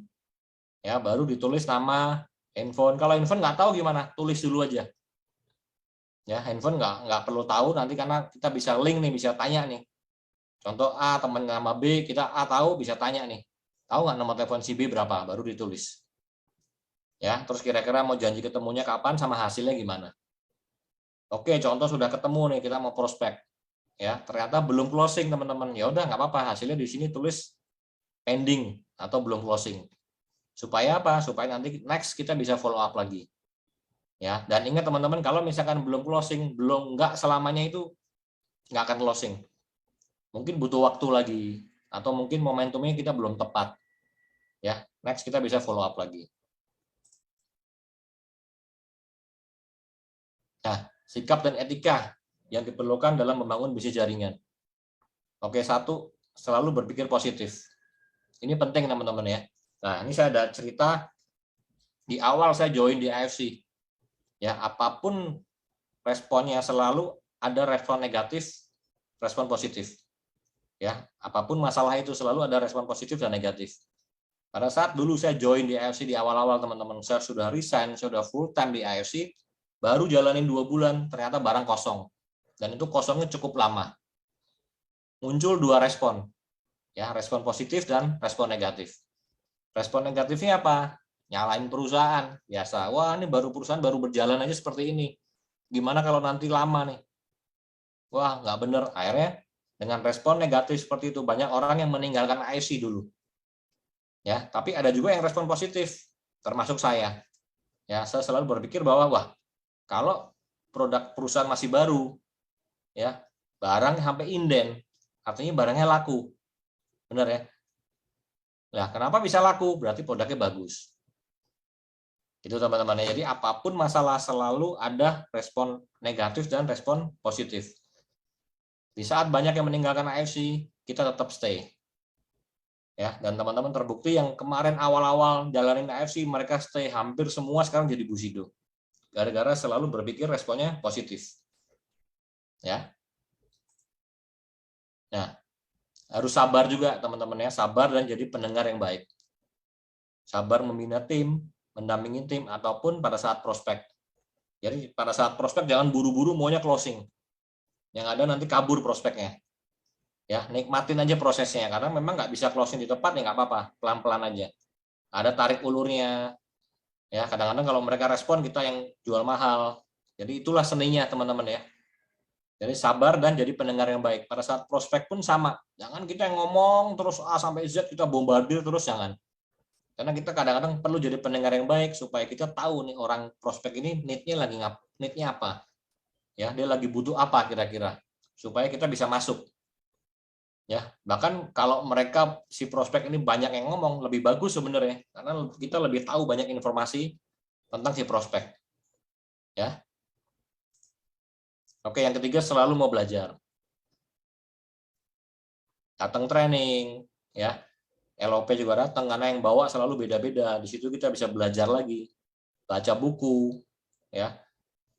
Speaker 2: Ya, baru ditulis nama, handphone. Kalau handphone nggak tahu gimana, tulis dulu aja. Ya, handphone nggak perlu tahu nanti, karena kita bisa link nih, bisa tanya nih. Contoh A, teman nama B, kita A tahu, bisa tanya nih. Tahu nggak nomor telepon si B berapa? Baru ditulis. Ya, terus kira-kira mau janji ketemunya kapan sama hasilnya gimana? Oke, contoh sudah ketemu nih, kita mau prospek. Ya, ternyata belum closing teman-teman. Ya udah nggak apa-apa, hasilnya di sini tulis pending atau belum closing. Supaya apa? Supaya nanti next kita bisa follow up lagi. Ya, dan ingat teman-teman, kalau misalkan belum closing, nggak selamanya itu nggak akan closing. Mungkin butuh waktu lagi, atau mungkin momentumnya kita belum tepat. Ya, next kita bisa follow up lagi. Nah, sikap dan etika yang diperlukan dalam membangun bisnis jaringan. Oke, satu, selalu berpikir positif. Ini penting teman-teman ya. Nah, ini saya ada cerita di awal saya join di AFC. Ya, apapun responnya selalu ada respon negatif, respon positif. Ya, apapun masalah itu selalu ada respon positif dan negatif. Pada saat dulu saya join di AFC di awal-awal teman-teman, saya sudah resign, saya sudah full time di AFC, baru jalanin 2 bulan, ternyata barang kosong. Dan itu kosongnya cukup lama. Muncul 2 respon. Ya, respon positif dan respon negatif. Respon negatifnya apa? Nyalain perusahaan. Biasa, wah ini perusahaan baru berjalan aja seperti ini. Gimana kalau nanti lama nih? Wah, nggak bener. Akhirnya dengan respon negatif seperti itu, banyak orang yang meninggalkan AFC dulu. Ya, tapi ada juga yang respon positif, termasuk saya. Ya, saya selalu berpikir bahwa wah, kalau produk perusahaan masih baru, ya, barang sampai inden, artinya barangnya laku. Benar ya? Nah, kenapa bisa laku? Berarti produknya bagus. Itu teman-teman. Jadi apapun masalah selalu ada respon negatif dan respon positif. Di saat banyak yang meninggalkan AFC, kita tetap stay. Ya, dan teman-teman terbukti yang kemarin awal-awal jalanin AFC, mereka stay, hampir semua sekarang jadi Bushido. Gara-gara selalu berpikir responnya positif. Ya. Nah, harus sabar juga teman-teman ya, sabar dan jadi pendengar yang baik. Sabar membina tim, mendampingi tim, ataupun pada saat prospek. Jadi pada saat prospek jangan buru-buru maunya closing. Yang ada nanti kabur prospeknya. Ya, nikmatin aja prosesnya, karena memang nggak bisa closing di tempat ya nggak apa-apa, pelan-pelan aja. Ada tarik ulurnya. Ya, kadang-kadang kalau mereka respon kita yang jual mahal. Jadi itulah seninya teman-teman ya. Jadi sabar dan jadi pendengar yang baik. Pada saat prospek pun sama. Jangan kita yang ngomong terus A sampai Z, kita bombardir terus, jangan. Karena kita kadang-kadang perlu jadi pendengar yang baik supaya kita tahu nih orang prospek ini need-nya apa. Ya, dia lagi butuh apa kira-kira. Supaya kita bisa masuk. Ya, bahkan kalau mereka si prospek ini banyak yang ngomong, lebih bagus sebenarnya, karena kita lebih tahu banyak informasi tentang si prospek. Ya. Oke, yang ketiga, selalu mau belajar. Datang training, ya. LOP juga datang, karena yang bawa selalu beda-beda. Di situ kita bisa belajar lagi, baca buku, ya.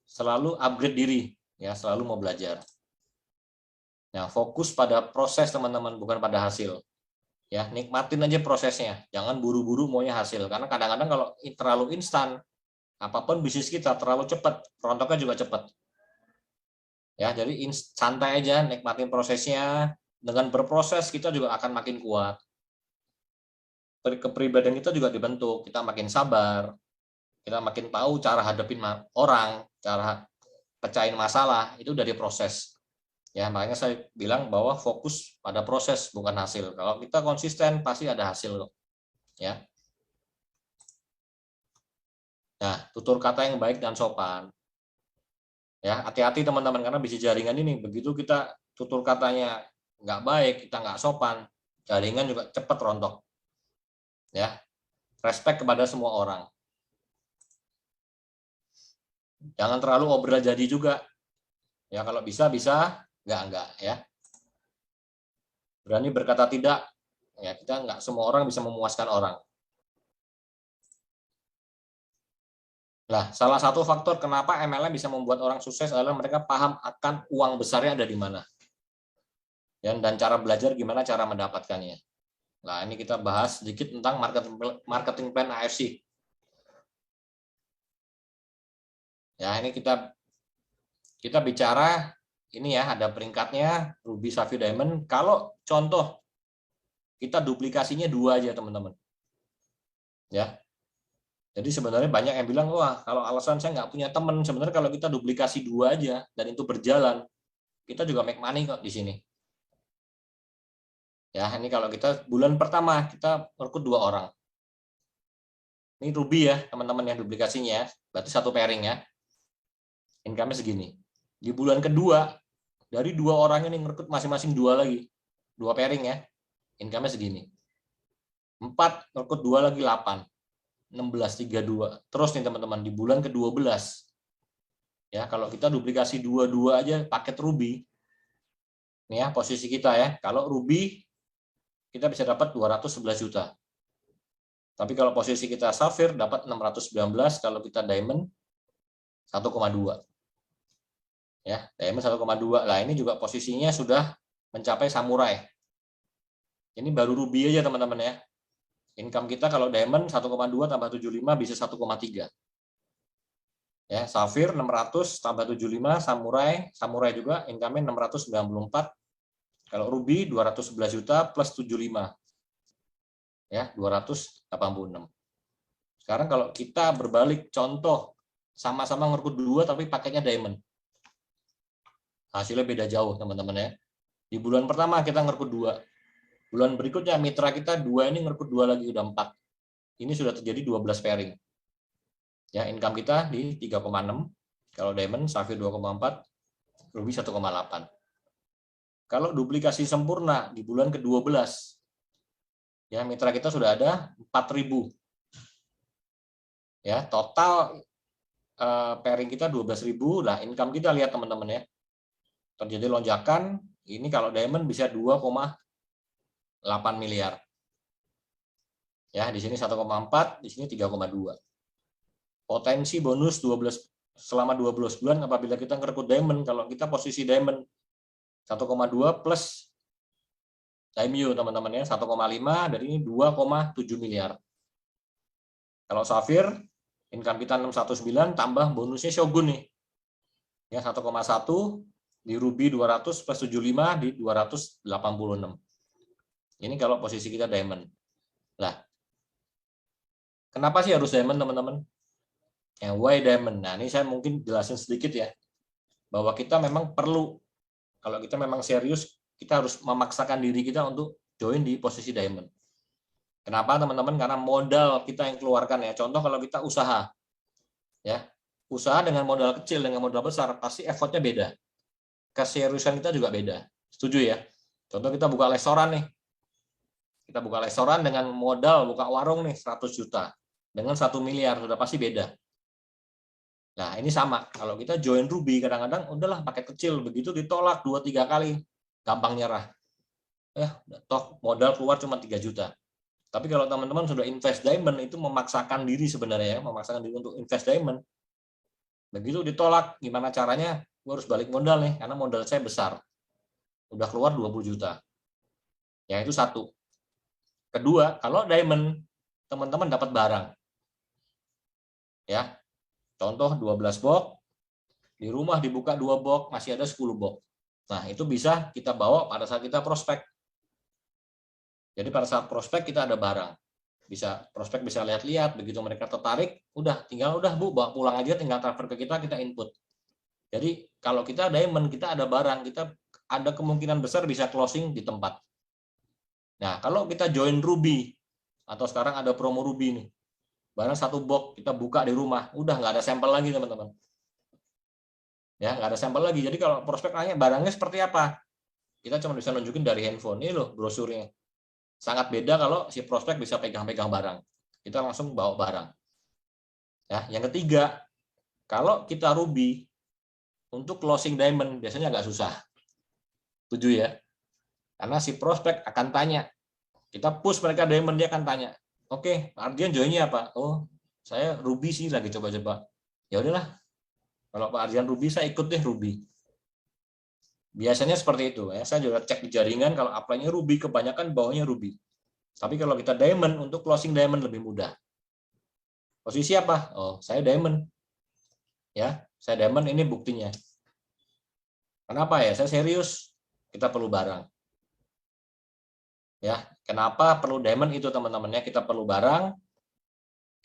Speaker 2: Selalu upgrade diri, ya, selalu mau belajar. Nah, fokus pada proses teman-teman, bukan pada hasil. Ya, nikmatin aja prosesnya. Jangan buru-buru maunya hasil, karena kadang-kadang kalau terlalu instan, apapun bisnis kita terlalu cepat, rontoknya juga cepat. Ya, jadi santai aja, nikmatin prosesnya. Dengan berproses kita juga akan makin kuat. Kepribadian kita juga dibentuk, kita makin sabar, kita makin tahu cara hadapin orang, cara pecahin masalah, itu dari proses. Ya, makanya saya bilang bahwa fokus pada proses bukan hasil. Kalau kita konsisten pasti ada hasil loh. Ya. Nah, tutur kata yang baik dan sopan. Ya, hati-hati teman-teman, karena bisnis jaringan ini begitu kita tutur katanya nggak baik, kita nggak sopan, jaringan juga cepat rontok. Ya. Respect kepada semua orang. Jangan terlalu obral jadi juga. Ya, kalau bisa Enggak ya. Berani berkata tidak, ya kita enggak semua orang bisa memuaskan orang. Nah, salah satu faktor kenapa MLM bisa membuat orang sukses adalah mereka paham akan uang besarnya ada di mana. Dan cara belajar gimana cara mendapatkannya. Nah, ini kita bahas sedikit tentang marketing plan AFC. Ya, ini kita bicara ini ya, ada peringkatnya Ruby, Sapphire, Diamond. Kalau contoh kita duplikasinya 2 aja, teman-teman. Ya. Jadi sebenarnya banyak yang bilang, wah kalau alasan saya nggak punya teman, sebenarnya kalau kita duplikasi 2 aja dan itu berjalan, kita juga make money kok di sini. Ya, ini kalau kita bulan pertama kita rekrut 2 orang. Ini Ruby ya, teman-teman yang duplikasinya, berarti 1 pairing ya. Income-nya segini. Di bulan kedua, dari 2 orang ini ngerekrut masing-masing 2 lagi. 2 pairing ya. Income-nya segini. 4 ngerekrut 2 lagi 8. 16, 32. Terus nih teman-teman, di bulan ke-12. Ya, kalau kita duplikasi 2 aja paket Ruby. Nih ya, posisi kita ya. Kalau Ruby kita bisa dapat 211 juta. Tapi kalau posisi kita Sapphire dapat 619, kalau kita Diamond 1,2. Ya, Diamond 1,2. Lah ini juga posisinya sudah mencapai Samurai. Ini baru Ruby aja teman-teman ya. Income kita kalau Diamond 1,2 tambah 75 bisa 1,3. Ya, Sapphire 600 tambah 75, Samurai juga income-nya 694. Kalau Ruby 211 juta plus 75. Ya, 286. Sekarang kalau kita berbalik contoh sama-sama ngerekrut 2 tapi pakainya Diamond. Hasilnya beda jauh, teman-teman ya. Di bulan pertama kita ngerekrut 2. Bulan berikutnya mitra kita 2 ini ngerekrut 2 lagi, udah 4. Ini sudah terjadi 12 pairing. Ya, income kita di 3,6. Kalau Diamond, Sapphire 2,4, Ruby 1,8. Kalau duplikasi sempurna di bulan ke-12, ya mitra kita sudah ada 4.000. Ya, total pairing kita 12.000. Nah, income kita lihat teman-teman ya. Terjadi lonjakan, ini kalau Diamond bisa 2,8 miliar. Ya, di sini 1,4, di sini 3,2. Potensi bonus 12 selama 12 bulan apabila kita ngerekrut Diamond, kalau kita posisi Diamond 1,2 plus Daimyo teman-teman ya, 1,5 dari ini 2,7 miliar. Kalau Sapphire income kita 619 tambah bonusnya Shogun nih. Ya 1,1 di Ruby 200 plus 75 di 286. Ini kalau posisi kita Diamond. Lah, kenapa sih harus Diamond teman-teman? Yang why Diamond? Nah, ini saya mungkin jelasin sedikit ya. Bahwa kita memang perlu, kalau kita memang serius, kita harus memaksakan diri kita untuk join di posisi Diamond. Kenapa teman-teman? Karena modal kita yang keluarkan ya. Contoh kalau kita usaha. Ya. Usaha dengan modal kecil, dengan modal besar, pasti effortnya beda. Keseriusan kita juga beda. Setuju ya? Contoh kita buka restoran nih. Kita buka restoran dengan modal buka warung nih 100 juta. Dengan 1 miliar, sudah pasti beda. Nah, ini sama. Kalau kita join Ruby, kadang-kadang udahlah paket kecil. Begitu ditolak 2-3 kali, gampang nyerah. Ya, toh modal keluar cuma 3 juta. Tapi kalau teman-teman sudah invest Diamond, itu memaksakan diri sebenarnya, memaksakan diri untuk invest Diamond. Begitu ditolak, gimana caranya? Gue harus balik modal nih, karena modal saya besar. Udah keluar 20 juta. Ya, itu satu. Kedua, kalau Diamond, teman-teman dapat barang. Ya, contoh 12 box, di rumah dibuka 2 box, masih ada 10 box. Nah, itu bisa kita bawa pada saat kita prospek. Jadi pada saat prospek kita ada barang. Prospek bisa lihat-lihat, begitu mereka tertarik, tinggal Bu, bawa pulang aja, tinggal transfer ke kita input. Jadi kalau kita Diamond, kita ada barang, kita ada kemungkinan besar bisa closing di tempat. Nah, kalau kita join Ruby, atau sekarang ada promo Ruby nih, barang 1 box kita buka di rumah, udah nggak ada sampel lagi teman-teman. Ya, nggak ada sampel lagi. Jadi kalau prospek nanya barangnya seperti apa, kita cuma bisa nunjukin dari handphone. Ini loh brosurnya. Sangat beda kalau si prospek bisa pegang-pegang barang. Kita langsung bawa barang. Ya, yang ketiga, kalau kita Ruby untuk closing Diamond biasanya nggak susah. Setuju ya? Karena si prospek akan tanya. Kita push mereka diamond, dia akan tanya. Oke, Pak Ardian joinnya apa? Oh, saya Ruby sih lagi coba-coba. Ya udahlah. Kalau Pak Ardian Ruby, saya ikut deh Ruby. Biasanya seperti itu ya. Saya juga cek di jaringan, kalau apply-nya Ruby, kebanyakan bawahnya Ruby. Tapi kalau kita diamond, untuk closing diamond lebih mudah. Posisi apa? Oh, saya diamond. Ya, saya diamond, ini buktinya. Kenapa ya? Saya serius. Kita perlu barang. Ya, kenapa perlu diamond itu teman-teman ya? Kita perlu barang.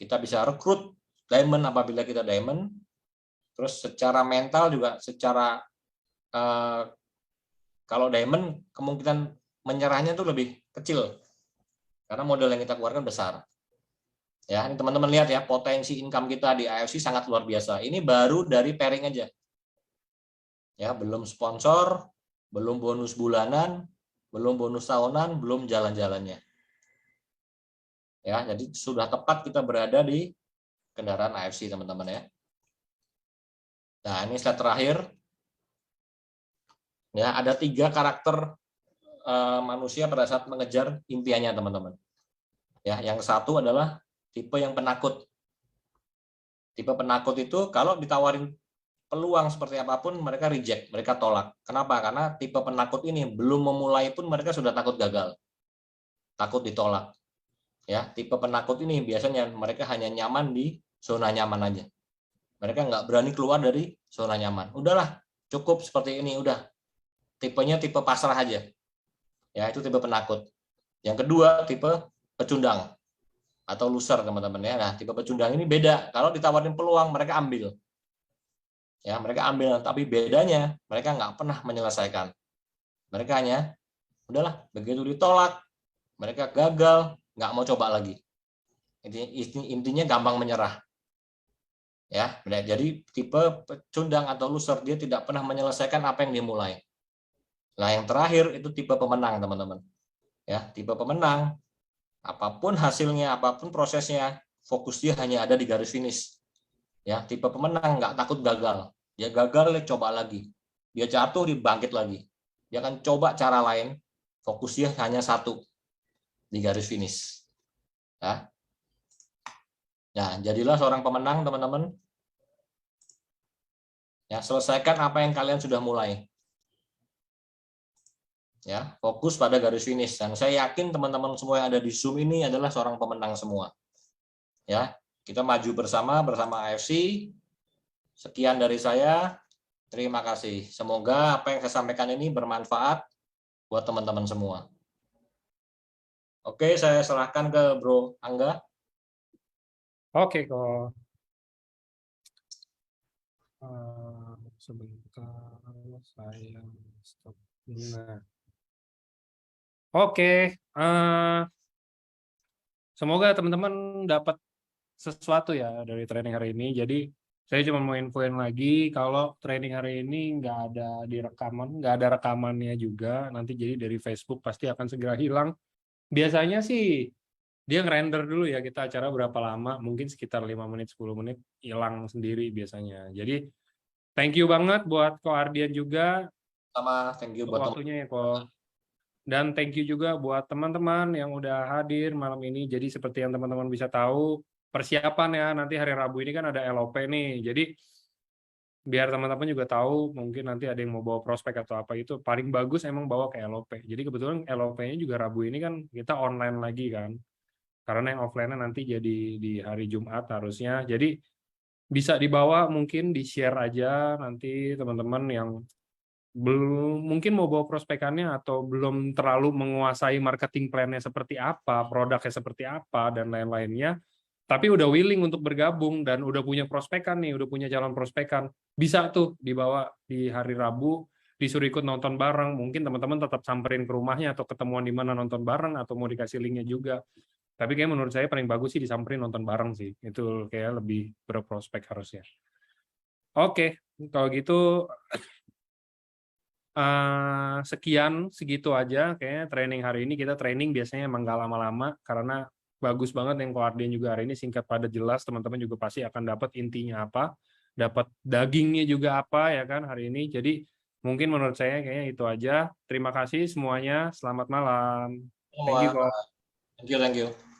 Speaker 2: Kita bisa rekrut diamond apabila kita diamond. Terus secara mental juga, secara kalau diamond kemungkinan menyerahnya tuh lebih kecil karena modal yang kita keluarkan besar. Ya, ini teman-teman lihat ya, potensi income kita di AFC sangat luar biasa. Ini baru dari pairing aja. Ya, belum sponsor, belum bonus bulanan, belum bonus tahunan, belum jalan-jalannya. Ya, jadi sudah tepat kita berada di kendaraan AFC, teman-teman ya. Nah, ini slide terakhir. Ya, ada 3 karakter manusia pada saat mengejar impiannya, teman-teman. Ya, yang satu adalah tipe yang penakut. Tipe penakut itu kalau ditawarin peluang seperti apapun mereka reject, mereka tolak. Kenapa? Karena tipe penakut ini belum memulai pun mereka sudah takut gagal. Takut ditolak. Ya, tipe penakut ini biasanya mereka hanya nyaman di zona nyaman aja. Mereka nggak berani keluar dari zona nyaman. Udahlah, cukup seperti ini, udah. Tipenya tipe pasrah aja. Ya, itu tipe penakut. Yang kedua, tipe pecundang atau loser, teman-teman ya. Nah, tipe pecundang ini beda. Kalau ditawarin peluang, mereka ambil. Ya, mereka ambil, tapi bedanya mereka nggak pernah menyelesaikan. Mereka hanya, udahlah, begitu ditolak, mereka gagal, nggak mau coba lagi. Intinya gampang menyerah. Ya, jadi tipe pecundang atau loser, dia tidak pernah menyelesaikan apa yang dimulai. Nah, yang terakhir itu tipe pemenang, teman-teman. Ya, tipe pemenang, apapun hasilnya, apapun prosesnya, fokus dia hanya ada di garis finish. Ya, tipe pemenang nggak takut gagal. Dia gagal, dia coba lagi. Dia jatuh, dia bangkit lagi. Dia akan coba cara lain. Fokus dia hanya satu di garis finish. Ya, nah, jadilah seorang pemenang, teman-teman. Ya, selesaikan apa yang kalian sudah mulai. Ya, fokus pada garis finish. Dan saya yakin teman-teman semua yang ada di Zoom ini adalah seorang pemenang semua. Ya, kita maju bersama AFC. Sekian dari saya. Terima kasih. Semoga apa yang saya sampaikan ini bermanfaat buat teman-teman semua. Oke, saya serahkan ke Bro Angga.
Speaker 1: Oke, kok. Sebentar, saya stop. Nah. Oke, semoga teman-teman dapat sesuatu ya dari training hari ini. Jadi saya cuma mau infoin lagi kalau training hari ini nggak ada di rekaman, nggak ada rekamannya juga. Nanti jadi dari Facebook pasti akan segera hilang. Biasanya sih dia ngerender dulu ya kita acara berapa lama, mungkin sekitar 5 menit, 10 menit hilang sendiri biasanya. Jadi thank you banget buat Ko Ardian juga.
Speaker 2: Sama thank you buat
Speaker 1: waktunya ya Ko. Dan thank you juga buat teman-teman yang udah hadir malam ini. Jadi seperti yang teman-teman bisa tahu, persiapan ya nanti hari Rabu ini kan ada LOP nih. Jadi biar teman-teman juga tahu, mungkin nanti ada yang mau bawa prospek atau apa itu, paling bagus emang bawa ke LOP. Jadi kebetulan LOP-nya juga Rabu ini kan kita online lagi kan. Karena yang offline-nya nanti jadi di hari Jumat harusnya. Jadi bisa dibawa, mungkin di-share aja nanti teman-teman yang belum mungkin mau bawa prospekannya atau belum terlalu menguasai marketing plan-nya seperti apa, produknya seperti apa, dan lain-lainnya, tapi udah willing untuk bergabung dan udah punya prospekan nih, udah punya calon prospekan, bisa tuh dibawa di hari Rabu, disuruh ikut nonton bareng, mungkin teman-teman tetap samperin ke rumahnya atau ketemuan di mana nonton bareng atau mau dikasih linknya juga. Tapi kayak menurut saya paling bagus sih disamperin nonton bareng sih, itu kayak lebih berprospek harusnya. Oke, kalau gitu sekian, segitu aja kayaknya training hari ini. Kita training biasanya emang gak lama-lama karena bagus banget yang Koardian juga hari ini, singkat padat jelas. Teman-teman juga pasti akan dapat intinya apa, dapat dagingnya juga apa ya kan hari ini. Jadi Mungkin menurut saya kayaknya itu aja. Terima kasih semuanya. Selamat malam. Thank you,
Speaker 2: Semua.
Speaker 1: Kok.
Speaker 2: Thank you.